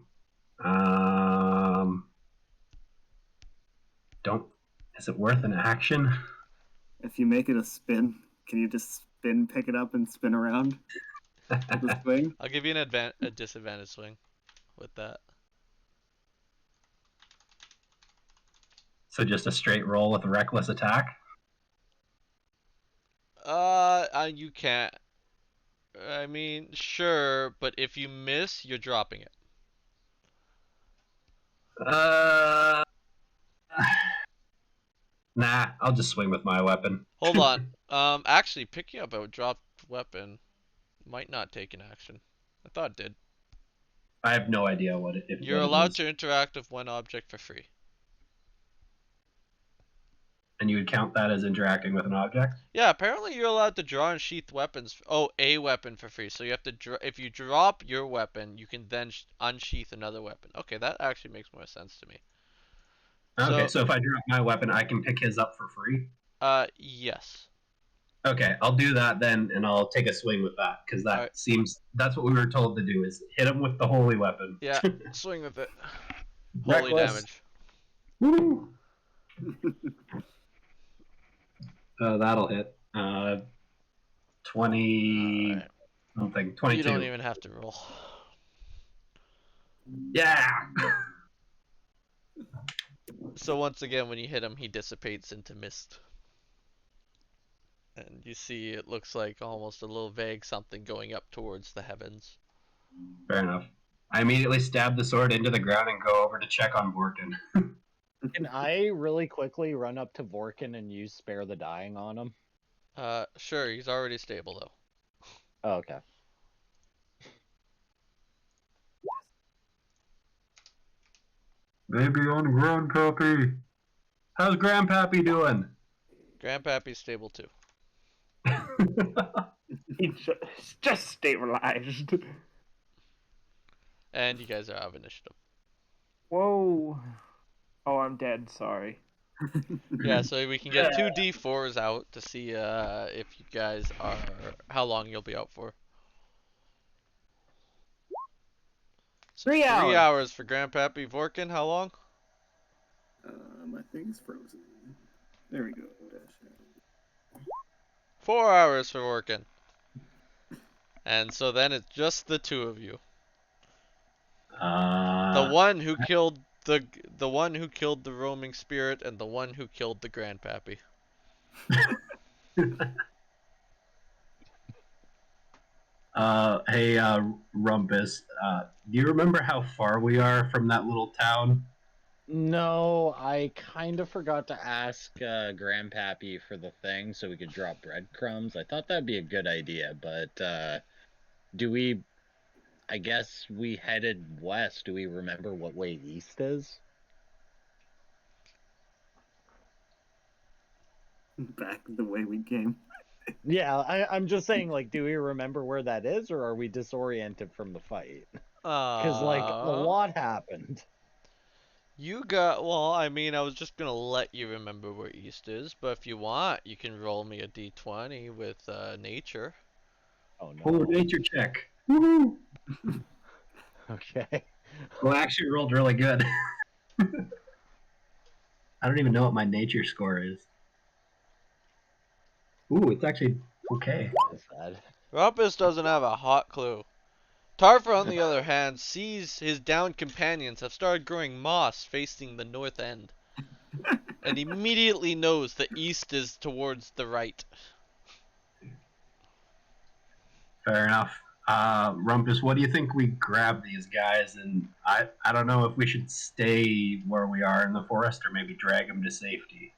don't. Is it worth an action? If you make it a spin, can you just spin, pick it up, and spin around with the swing? I'll give you a disadvantage swing with that. So just a straight roll with a reckless attack? You can't. I mean, sure, but if you miss, you're dropping it. Uh, nah, I'll just swing with my weapon. Hold on. Actually, picking up a dropped weapon might not take an action. I thought it did. I have no idea what it You're what it allowed is. to interact with one object for free. And you would count that as interacting with an object? Yeah, apparently you're allowed to draw and sheath weapons. Oh, a weapon for free. So you have to if you drop your weapon, you can then unsheath another weapon. Okay, that actually makes more sense to me. Okay, so if I drop my weapon, I can pick his up for free? Yes. Okay, I'll do that then, and I'll take a swing with that, because that Alright. seems... That's what we were told to do, is hit him with the holy weapon. Yeah, swing with it. Holy Reckless. damage. Woo! That'll hit. 20... Alright. something. 22. You don't even have to roll. Yeah! So once again, when you hit him, he dissipates into mist. And you see it looks like almost a little vague something going up towards the heavens. Fair enough. I immediately stab the sword into the ground and go over to check on Vorkin. Can I really quickly run up to Vorkin and use Spare the Dying on him? Sure, he's already stable though. Oh, okay. Baby on Grandpappy. How's Grandpappy doing? Grandpappy's stable too. He just stabilized. And you guys are out of initiative. Whoa. Oh, I'm dead. Sorry. Yeah, so we can get 2 D4s out to see if you guys are how long you'll be out for. So 3 hours. 3 hours for Grandpappy. Vorkin, how long? My thing's frozen. There we go. Dash 4 hours for Vorkin. And so then it's just the two of you. The one who killed the one who killed the roaming spirit and the one who killed the Grandpappy. Hey, Rumpus, do you remember how far we are from that little town? No, I kind of forgot to ask Grandpappy for the thing so we could drop breadcrumbs. I thought that'd be a good idea, but do we... I guess we headed west. Do we remember what way east is? back the way we came. Yeah, I'm just saying, like, do we remember where that is, or are we disoriented from the fight? Because, like, a lot happened. You got, well, I mean, I was just gonna let you remember where east is, but if you want, you can roll me a d20 with nature. Oh, no. Oh, nature check. Woohoo! Okay. Well, I actually rolled really good. I don't even know what my nature score is. Ooh, it's actually okay. That's sad. Rumpus doesn't have a hot clue. Tarfa, on the other hand, sees his downed companions have started growing moss facing the north end. And immediately knows the east is towards the right. Fair enough. Rumpus, what do you think we grab these guys? And I don't know if we should stay where we are in the forest or maybe drag them to safety.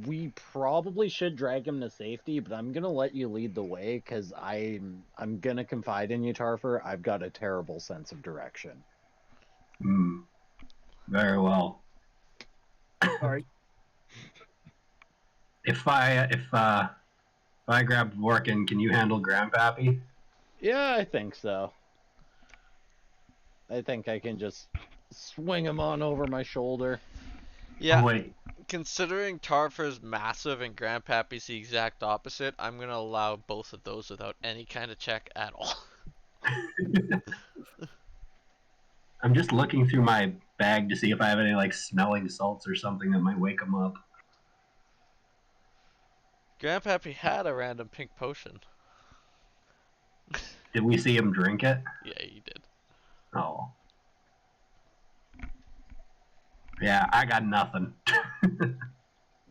We probably should drag him to safety, but I'm gonna let you lead the way, because I'm gonna confide in you, Tarfer. I've got a terrible sense of direction. Very well. Sorry. If I grab Dworkin, can you handle Grandpappy? Yeah, I think so. I think I can just swing him on over my shoulder. Yeah, Oh, wait. considering Tarfer's massive and Grandpappy's the exact opposite, I'm gonna allow both of those without any kind of check at all. I'm just looking through my bag to see if I have any like smelling salts or something that might wake him up. Grandpappy had a random pink potion. Did we see him drink it? Yeah, he did. Oh. Yeah, I got nothing.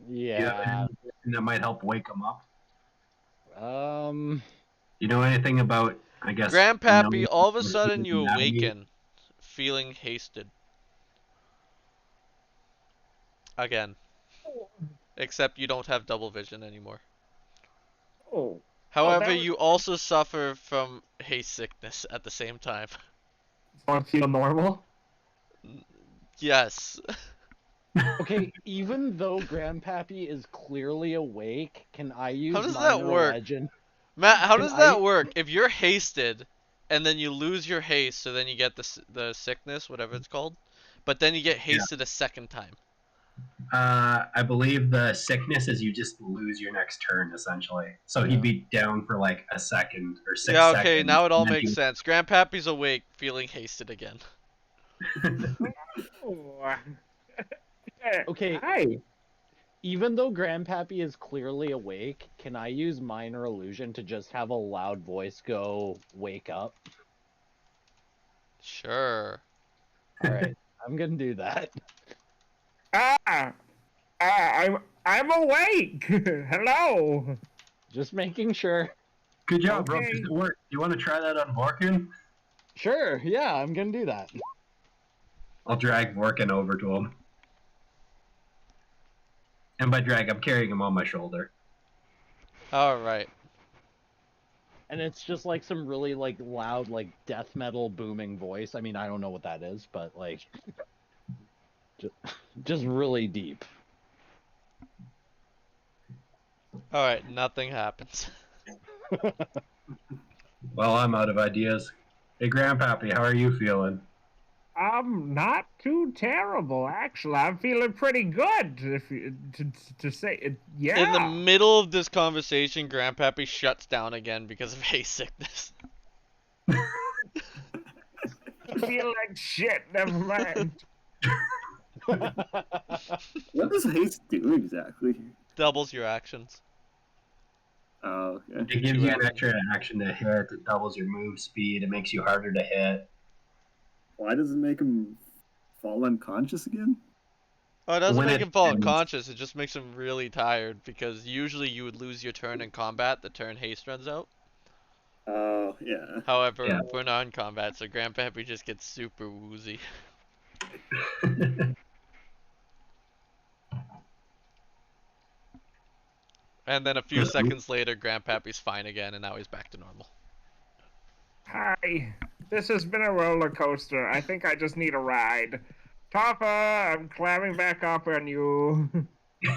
Yeah. Anything that might help wake him up? Um. You know anything about, I guess, Grandpappy, all of a human sudden you anatomy? awaken, feeling hasted. Again. Except you don't have double vision anymore. Oh. However, that was... you also suffer from haste sickness at the same time. So I feel normal. Yes. Okay, even though Grandpappy is clearly awake, can I How use does that minor work? legend? Matt, how Can does that I? work? If you're hasted, and then you lose your haste, so then you get the sickness, whatever it's called, but then you get Yeah. hasted a second time. I believe the sickness is you just lose your next turn, essentially. So Yeah. he'd be down for like a second or 6 Yeah, seconds. okay, now it all and then makes sense. Grandpappy's awake, feeling hasted again. Oh. Okay, Hi. even though Grandpappy is clearly awake, can I use minor illusion to just have a loud voice go, "Wake up"? Sure. Alright, I'm gonna do that. Ah, I'm awake. Hello. Just making sure. Good job, bro. Okay. Does it work? Do you want to try that on Vorkin? Sure, yeah, I'm gonna do that. I'll drag Vorkin over to him. And by drag, I'm carrying him on my shoulder. Alright. And it's just like some really like loud, like death metal booming voice. I mean, I don't know what that is, but like just really deep. Alright, nothing happens. Well, I'm out of ideas. Hey, Grandpappy, how are you feeling? Not too terrible, actually. I'm feeling pretty good. If you, to say it, yeah. In the middle of this conversation, Grandpappy shuts down again because of haste sickness. I feel like shit. Never mind. What does haste do exactly? Doubles your actions. Oh, okay. It gives 2 you an actions. extra action to hit. It doubles your move speed. It makes you harder to hit. Why does it make him fall unconscious again? Oh, it doesn't When make it him fall ends. unconscious, it just makes him really tired because usually you would lose your turn in combat, the turn haste runs out. Oh, yeah. However, Yeah. we're not in combat, so Grandpappy just gets super woozy. And then a few seconds later, Grandpappy's fine again, and now he's back to normal. Hi. This has been a roller coaster. I think I just need a ride. Toppa, I'm climbing back up on you.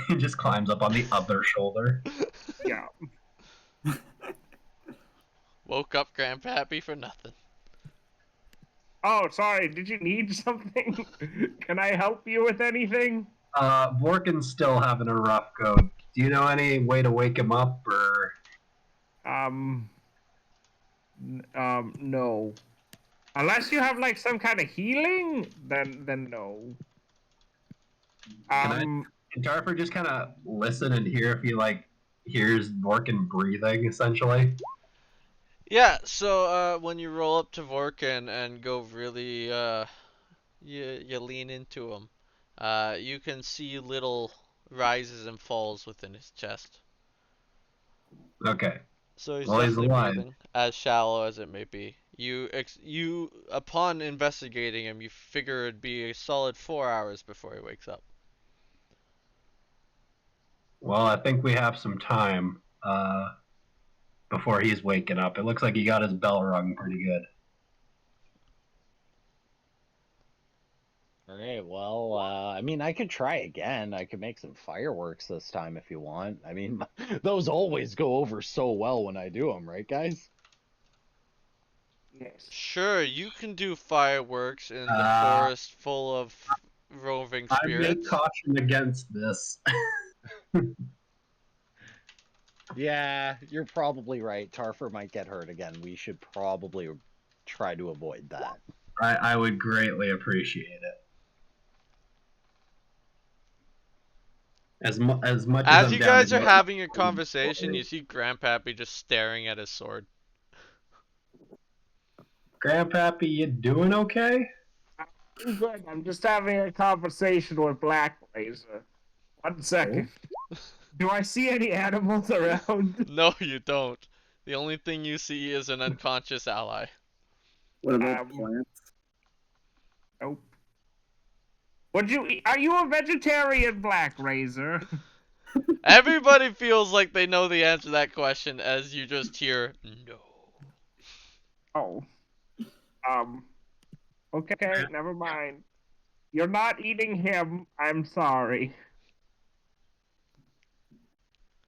He just climbs up on the other shoulder. Yeah. Woke up Grandpappy for nothing. Oh, sorry. Did you need something? Can I help you with anything? Vorkin's still having a rough go. Do you know any way to wake him up, or No. Unless you have like some kind of healing, then no. can Tarfer just kind of listen and hear if he like hears Vorkin breathing, essentially? Yeah, so when you roll up to Vorkin and go really, you lean into him, you can see little rises and falls within his chest. Okay. So he's Well, he's definitely alive. breathing, as shallow as it may be. You upon investigating him, you figure it'd be a solid 4 hours before he wakes up. Well, I think we have some time before he's waking up. It looks like he got his bell rung pretty good. Alright, well, I mean, I could try again. I could make some fireworks this time if you want. I mean, those always go over so well when I do them, right, guys? Yes. Sure, you can do fireworks in the Uh, forest full of roving I'm going to spirits. caution against this. Yeah, you're probably right. Tarfer might get hurt again. We should probably try to avoid that. I would greatly appreciate it. as much as As I'm you down to guys are go. having your conversation, you see Grandpappy just staring at his sword. Grandpappy, you doing okay? I'm good. I'm just having a conversation with Black Razor. 1 second. Do I see any animals around? No, you don't. The only thing you see is an unconscious ally. What about Um, plants? Nope. Would you? Are you a vegetarian, Black Razor? Everybody feels like they know the answer to that question as you just hear no. Oh. Okay, never mind. You're not eating him. I'm sorry.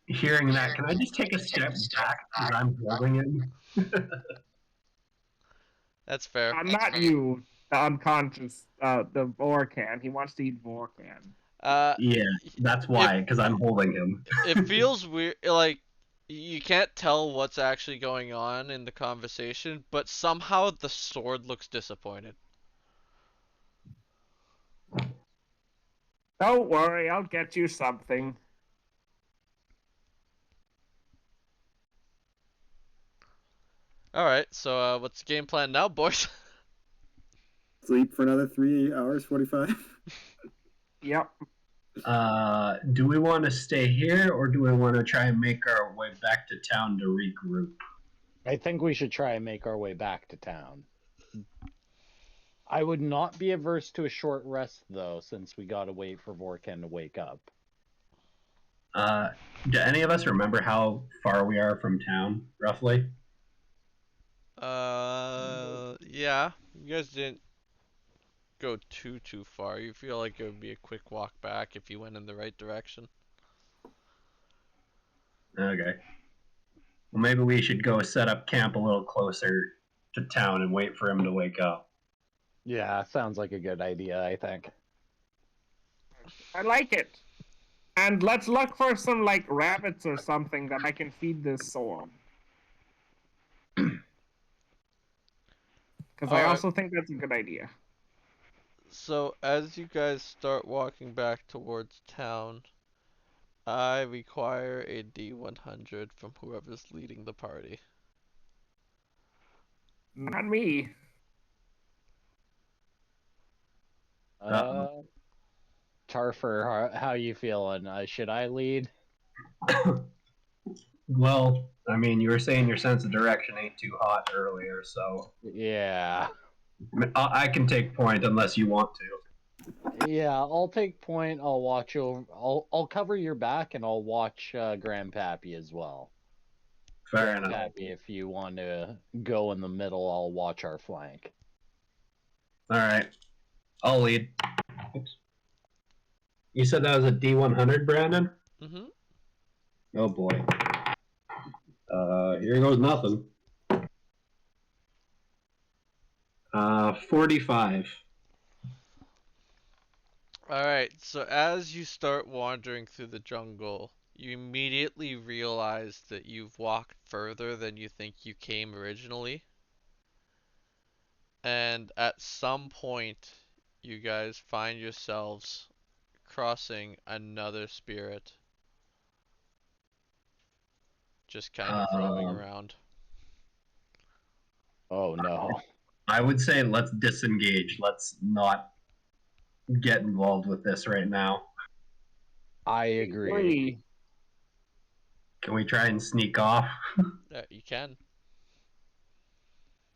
Hearing that, can I just take a step back because I'm holding him? That's fair. Not you, the unconscious, the Vorcan. He wants to eat Vorcan. Yeah, that's If why, because I'm holding him. it feels weird, like you can't tell what's actually going on in the conversation, but somehow the sword looks disappointed. Don't worry, I'll get you something. All right, so what's the game plan now, boys? Sleep for another 3 hours 45. Yep. Do we want to stay here or do we want to try and make our way back to town to regroup? I think we should try and make our way back to town. I would not be averse to a short rest, though, since we gotta wait for Vorken to wake up. Do any of us remember how far we are from town, roughly? Yeah, you guys didn't go too far. You feel like it would be a quick walk back if you went in the right direction. Okay. Well, maybe we should go set up camp a little closer to town and wait for him to wake up. Yeah, sounds like a good idea, I think. I like it. And let's look for some like rabbits or something that I can feed this sword. Because I Alright. also think that's a good idea. So as you guys start walking back towards town, I require a D100 from whoever's leading the party. Not me. Tarfer, how you feeling? Should I lead? Well, I mean, you were saying your sense of direction ain't too hot earlier, so Yeah. I can take point unless you want to. Yeah, I'll take point. I'll watch over. I'll cover your back, and I'll watch Grandpappy as well. Fair enough. Grandpappy, if you want to go in the middle, I'll watch our flank. All right, I'll lead. Oops. You said that was a D100, Brandon? Mm-hmm. Oh boy. Here goes nothing. 45. Alright, so as you start wandering through the jungle, you immediately realize that you've walked further than you think you came originally. And at some point, you guys find yourselves crossing another spirit. Just kind of roaming around. Oh no. I would say let's disengage. Let's not get involved with this right now. I agree. Three. Can we try and sneak off? Yeah, you can.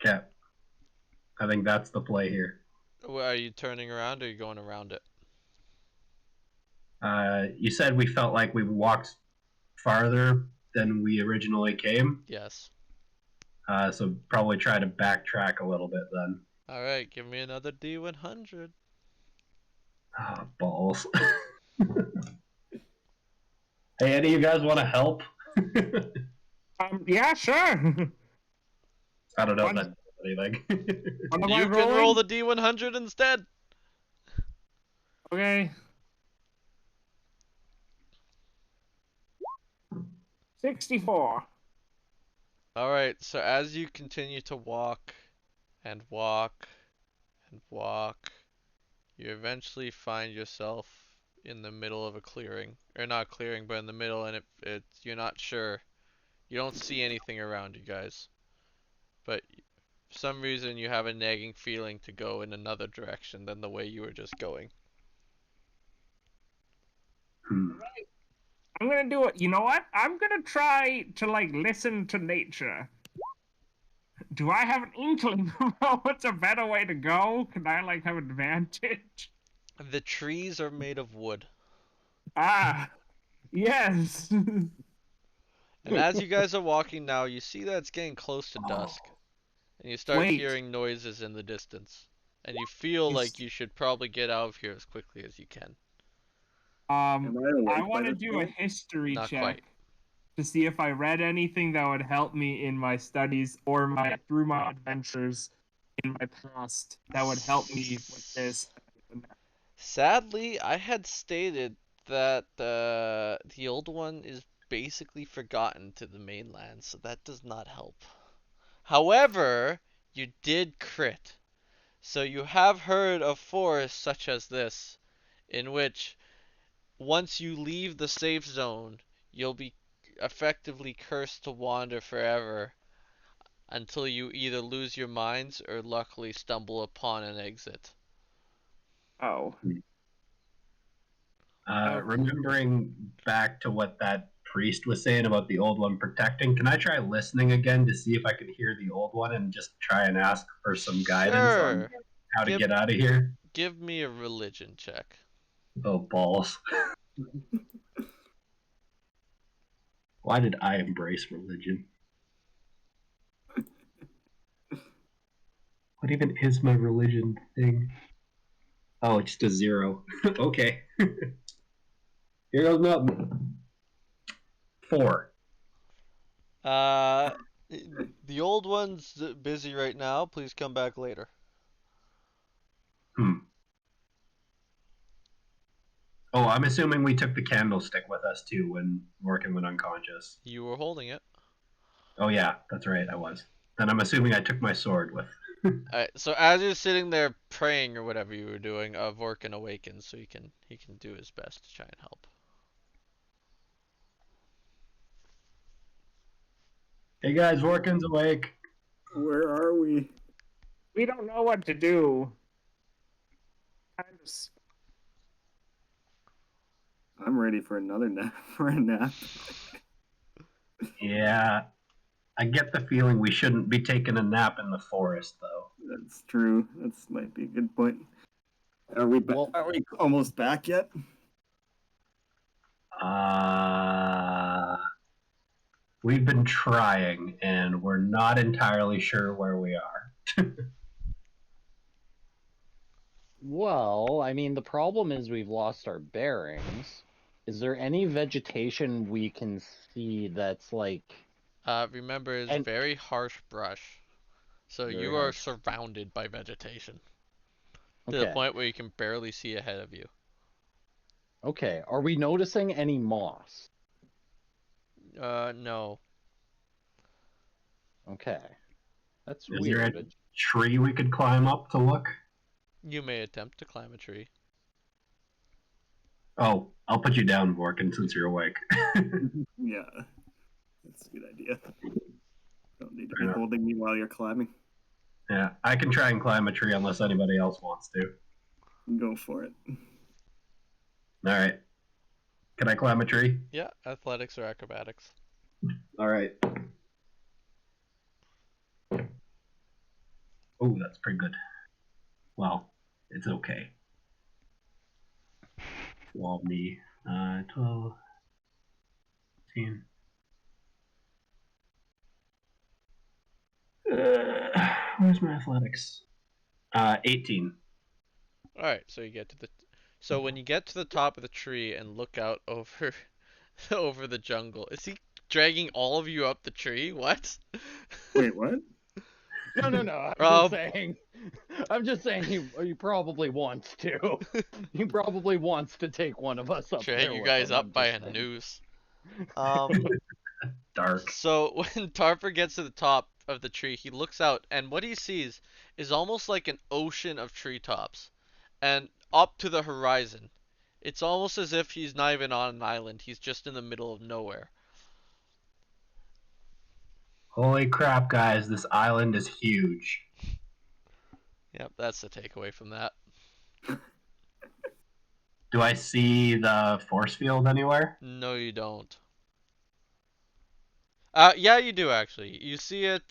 Okay. I think that's the play here. Are you turning around or are you going around it? You said we felt like we walked farther than we originally came. Yes. So probably try to backtrack a little bit then. Alright, give me another D100. Ah, balls. Hey, any of you guys want to help? Yeah, sure. I don't know if One- that does anything. What am I You can rolling? roll the D100 instead. Okay. 64. Alright, so as you continue to walk and walk and walk, you eventually find yourself in the middle of a clearing, or not clearing, but in the middle, and you're not sure. You don't see anything around you guys, but for some reason you have a nagging feeling to go in another direction than the way you were just going. I'm gonna do it. You know what? I'm gonna try to like listen to nature. Do I have an inkling about what's a better way to go? Can I like have advantage? The trees are made of wood. Ah, yes. And as you guys are walking now, you see that it's getting close to dusk. And you start Wait. hearing noises in the distance. And you feel like you should probably get out of here as quickly as you can. Am I awake I by want to this do a point? history Not check quite. to see if I read anything that would help me in my studies or through my adventures in my past that would help me with this. Sadly, I had stated that the old one is basically forgotten to the mainland, so that does not help. However, you did crit. So you have heard of forests such as this, in which once you leave the safe zone, you'll be effectively cursed to wander forever until you either lose your minds or luckily stumble upon an exit. Oh. Remembering back to what that priest was saying about the old one protecting, can I try listening again to see if I can hear the old one and just try and ask for some guidance on Sure. how to Give get out of here? give me a religion check. Oh, balls. Why did I embrace religion? What even is my religion thing? Oh, it's just a 0. Okay. Here goes nothing. 4. Uh, the old one's busy right now. Please come back later. Oh, I'm assuming we took the candlestick with us too when Morgan went unconscious. You were holding it. Oh yeah, that's right, I was. Then I'm assuming I took my sword with. Alright, so as you're sitting there praying or whatever you were doing, Vorkin awakens, so he can do his best to try and help. Hey guys, Vorkin's awake. Where are we? We don't know what to do. I'm ready for another nap. For a nap. Yeah, I get the feeling we shouldn't be taking a nap in the forest, though. That's true. That's might be a good point. Are we Well- are we almost back yet? We've been trying, and we're not entirely sure where we are. Well, I mean, the problem is we've lost our bearings. Is there any vegetation we can see that's like Remember, it's And- very harsh brush, so Very you are harsh. surrounded by vegetation to the okay? point where you can barely see ahead of you. Okay, are we noticing any moss? No. Okay, that's Is there weird. a tree we could climb up to look? You may attempt to climb a tree. Oh, I'll put you down, Vorkin, since you're awake. Yeah, that's a good idea. Don't need to Fair be enough. holding me while you're climbing. Yeah, I can try and climb a tree unless anybody else wants to. Go for it. All right. Can I climb a tree? Yeah, athletics or acrobatics. All right. Oh, that's pretty good. Well, it's okay. Well, me. 12, 15. Where's my athletics? 18. Alright, so when you get to the top of the tree and look out over over the jungle, is he dragging all of you up the tree? What? Wait, what? No, I'm just saying he probably wants to. He probably wants to take one of us up Drag there you with guys him, up I'm by just a saying. noose. Dark. So when Tarper gets to the top of the tree, he looks out, and what he sees is almost like an ocean of treetops. And up to the horizon It's almost as if he's not even on an island. He's just in the middle of nowhere. Holy crap, guys! This island is huge. Yep, that's the takeaway from that. Do I see the force field anywhere? No, you don't. Yeah, you do actually. You see it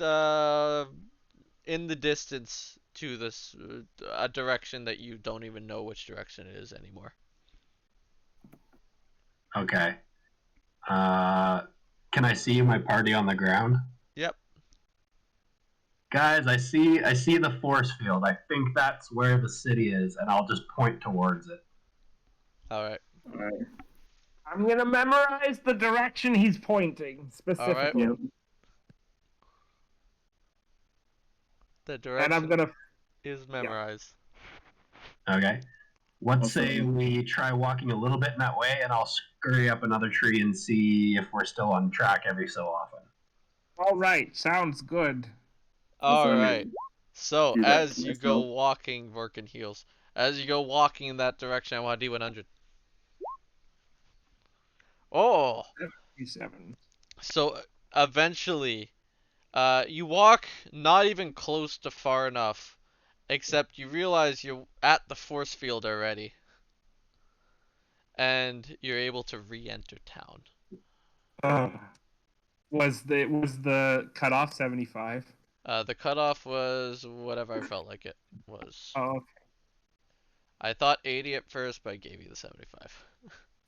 in the distance to this a direction that you don't even know which direction it is anymore. Okay. Can I see my party on the ground? Yep. Guys, I see the force field. I think that's where the city is, and I'll just point towards it. All right. All right. I'm gonna memorize the direction he's pointing specifically, Yep. The and I'm direction gonna. is memorized. Okay. Let's Also- say we try walking a little bit in that way, and I'll scurry up another tree and see if we're still on track every so often. All right, sounds good. All Also, right. So do that as to you go myself. walking, Vorkin heals. As you go walking in that direction, I want to D100. Oh, 7. so eventually, you walk not even close to far enough, except you realize you're at the force field already, and you're able to re-enter town. Was the cutoff 75? The cutoff was whatever I felt like it was. Oh, okay. I thought 80 at first, but I gave you the 75.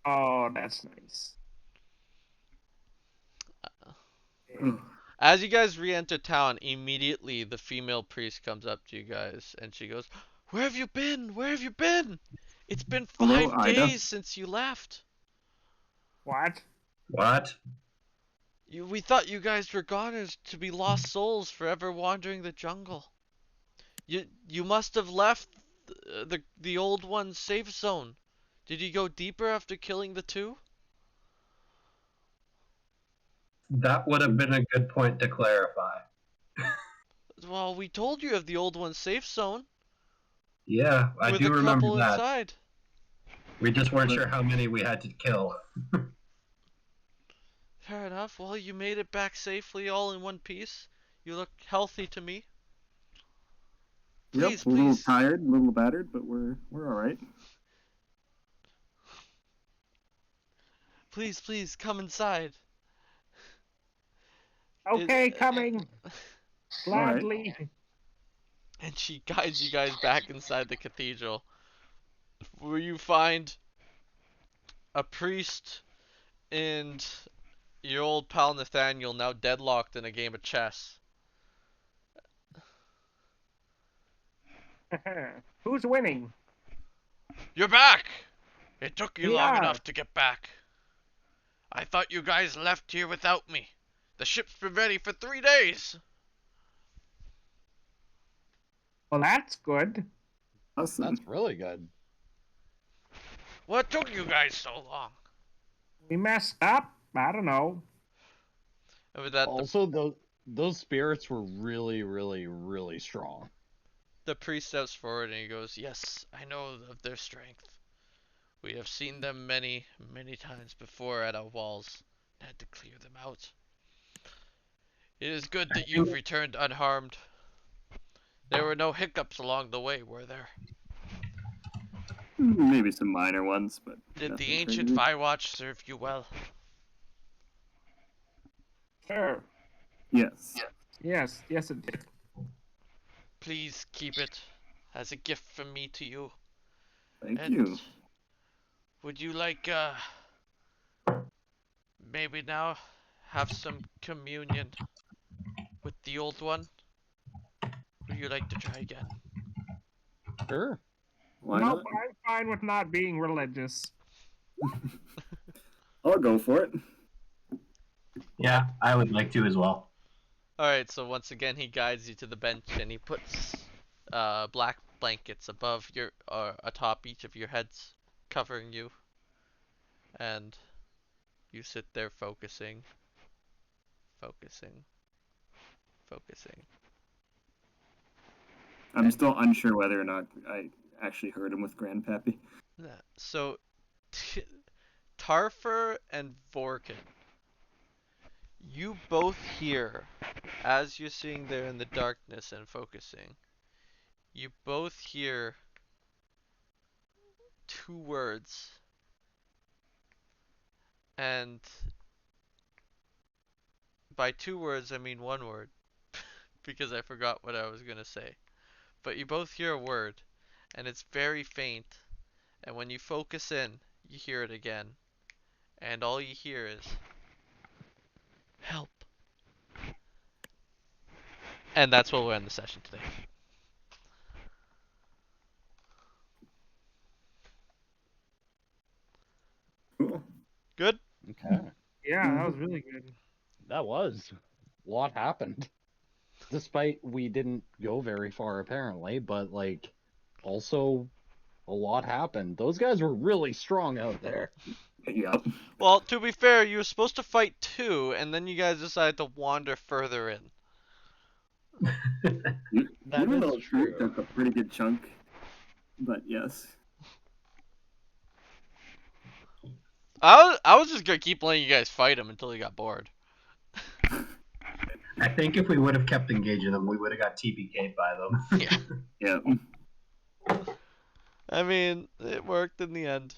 Oh, that's nice. As you guys re-enter town, immediately the female priest comes up to you guys and she goes, "Where have you been? Where have you been? It's been Hello, 5 Ida. days since you left. What? What? We thought you guys were goners to be lost souls forever wandering the jungle. You must have left the old one's safe zone. Did you go deeper after killing the two?" That would have been a good point to clarify. Well, we told you of the old one's safe zone Yeah, I with do a remember couple that. inside. We just weren't sure how many we had to kill. Fair enough. Well, you made it back safely all in one piece. You look healthy to me. Please, Yep, a little please. tired, a little battered, but we're all right. Please, please, come inside. Okay, It- coming. Gladly. And she guides you guys back inside the cathedral, where you find a priest and your old pal Nathaniel now deadlocked in a game of chess. Who's winning? You're back! It took you long Yeah. enough to get back. I thought you guys left here without me. The ship's been ready for 3 days. Well, that's good. Awesome. That's really good. What took you guys so long? We messed up. I don't know. And with that, Also, those spirits were really, really, really strong. the priest steps forward and he goes, "Yes, I know of their strength. We have seen them many, many times before at our walls and had to clear them out. It is good that you've returned unharmed. There were no hiccups along the way, were there? Maybe some minor ones, but Did the nothing ancient crazy. Firewatch serve you well? Sure. Yes. Yes, it did. Please keep it as a gift from me to you. Thank And you. would you like, maybe now have some communion with the old one? Would you like to try again?" Sure. Why Nope, not? I'm fine with not being religious. I'll go for it. Yeah, I would like to as well. Alright, so once again he guides you to the bench and he puts black blankets above your atop each of your heads, covering you. And you sit there focusing. I'm And- still unsure whether or not I actually heard him with Grandpappy. Yeah, so Tarfer and Vorkin, you both hear, as you're sitting there in the darkness and focusing, you both hear two words. And by two words, I mean one word. Because I forgot what I was going to say. But you both hear a word, and it's very faint. And when you focus in, you hear it again. And all you hear is, help. And that's where we'll end the session today. Cool. Good? Okay. Yeah, that was really good. That was. A lot happened. Despite we didn't go very far apparently, but like also a lot happened. Those guys were really strong out there. Yep. Well, to be fair, you were supposed to fight two, and then you guys decided to wander further in. That Even though is it true. took a pretty good chunk, but yes. I was just gonna keep letting you guys fight him until you got bored. I think if we would have kept engaging them, we would have got TPK'd by them. Yeah. Yeah. I mean, it worked in the end.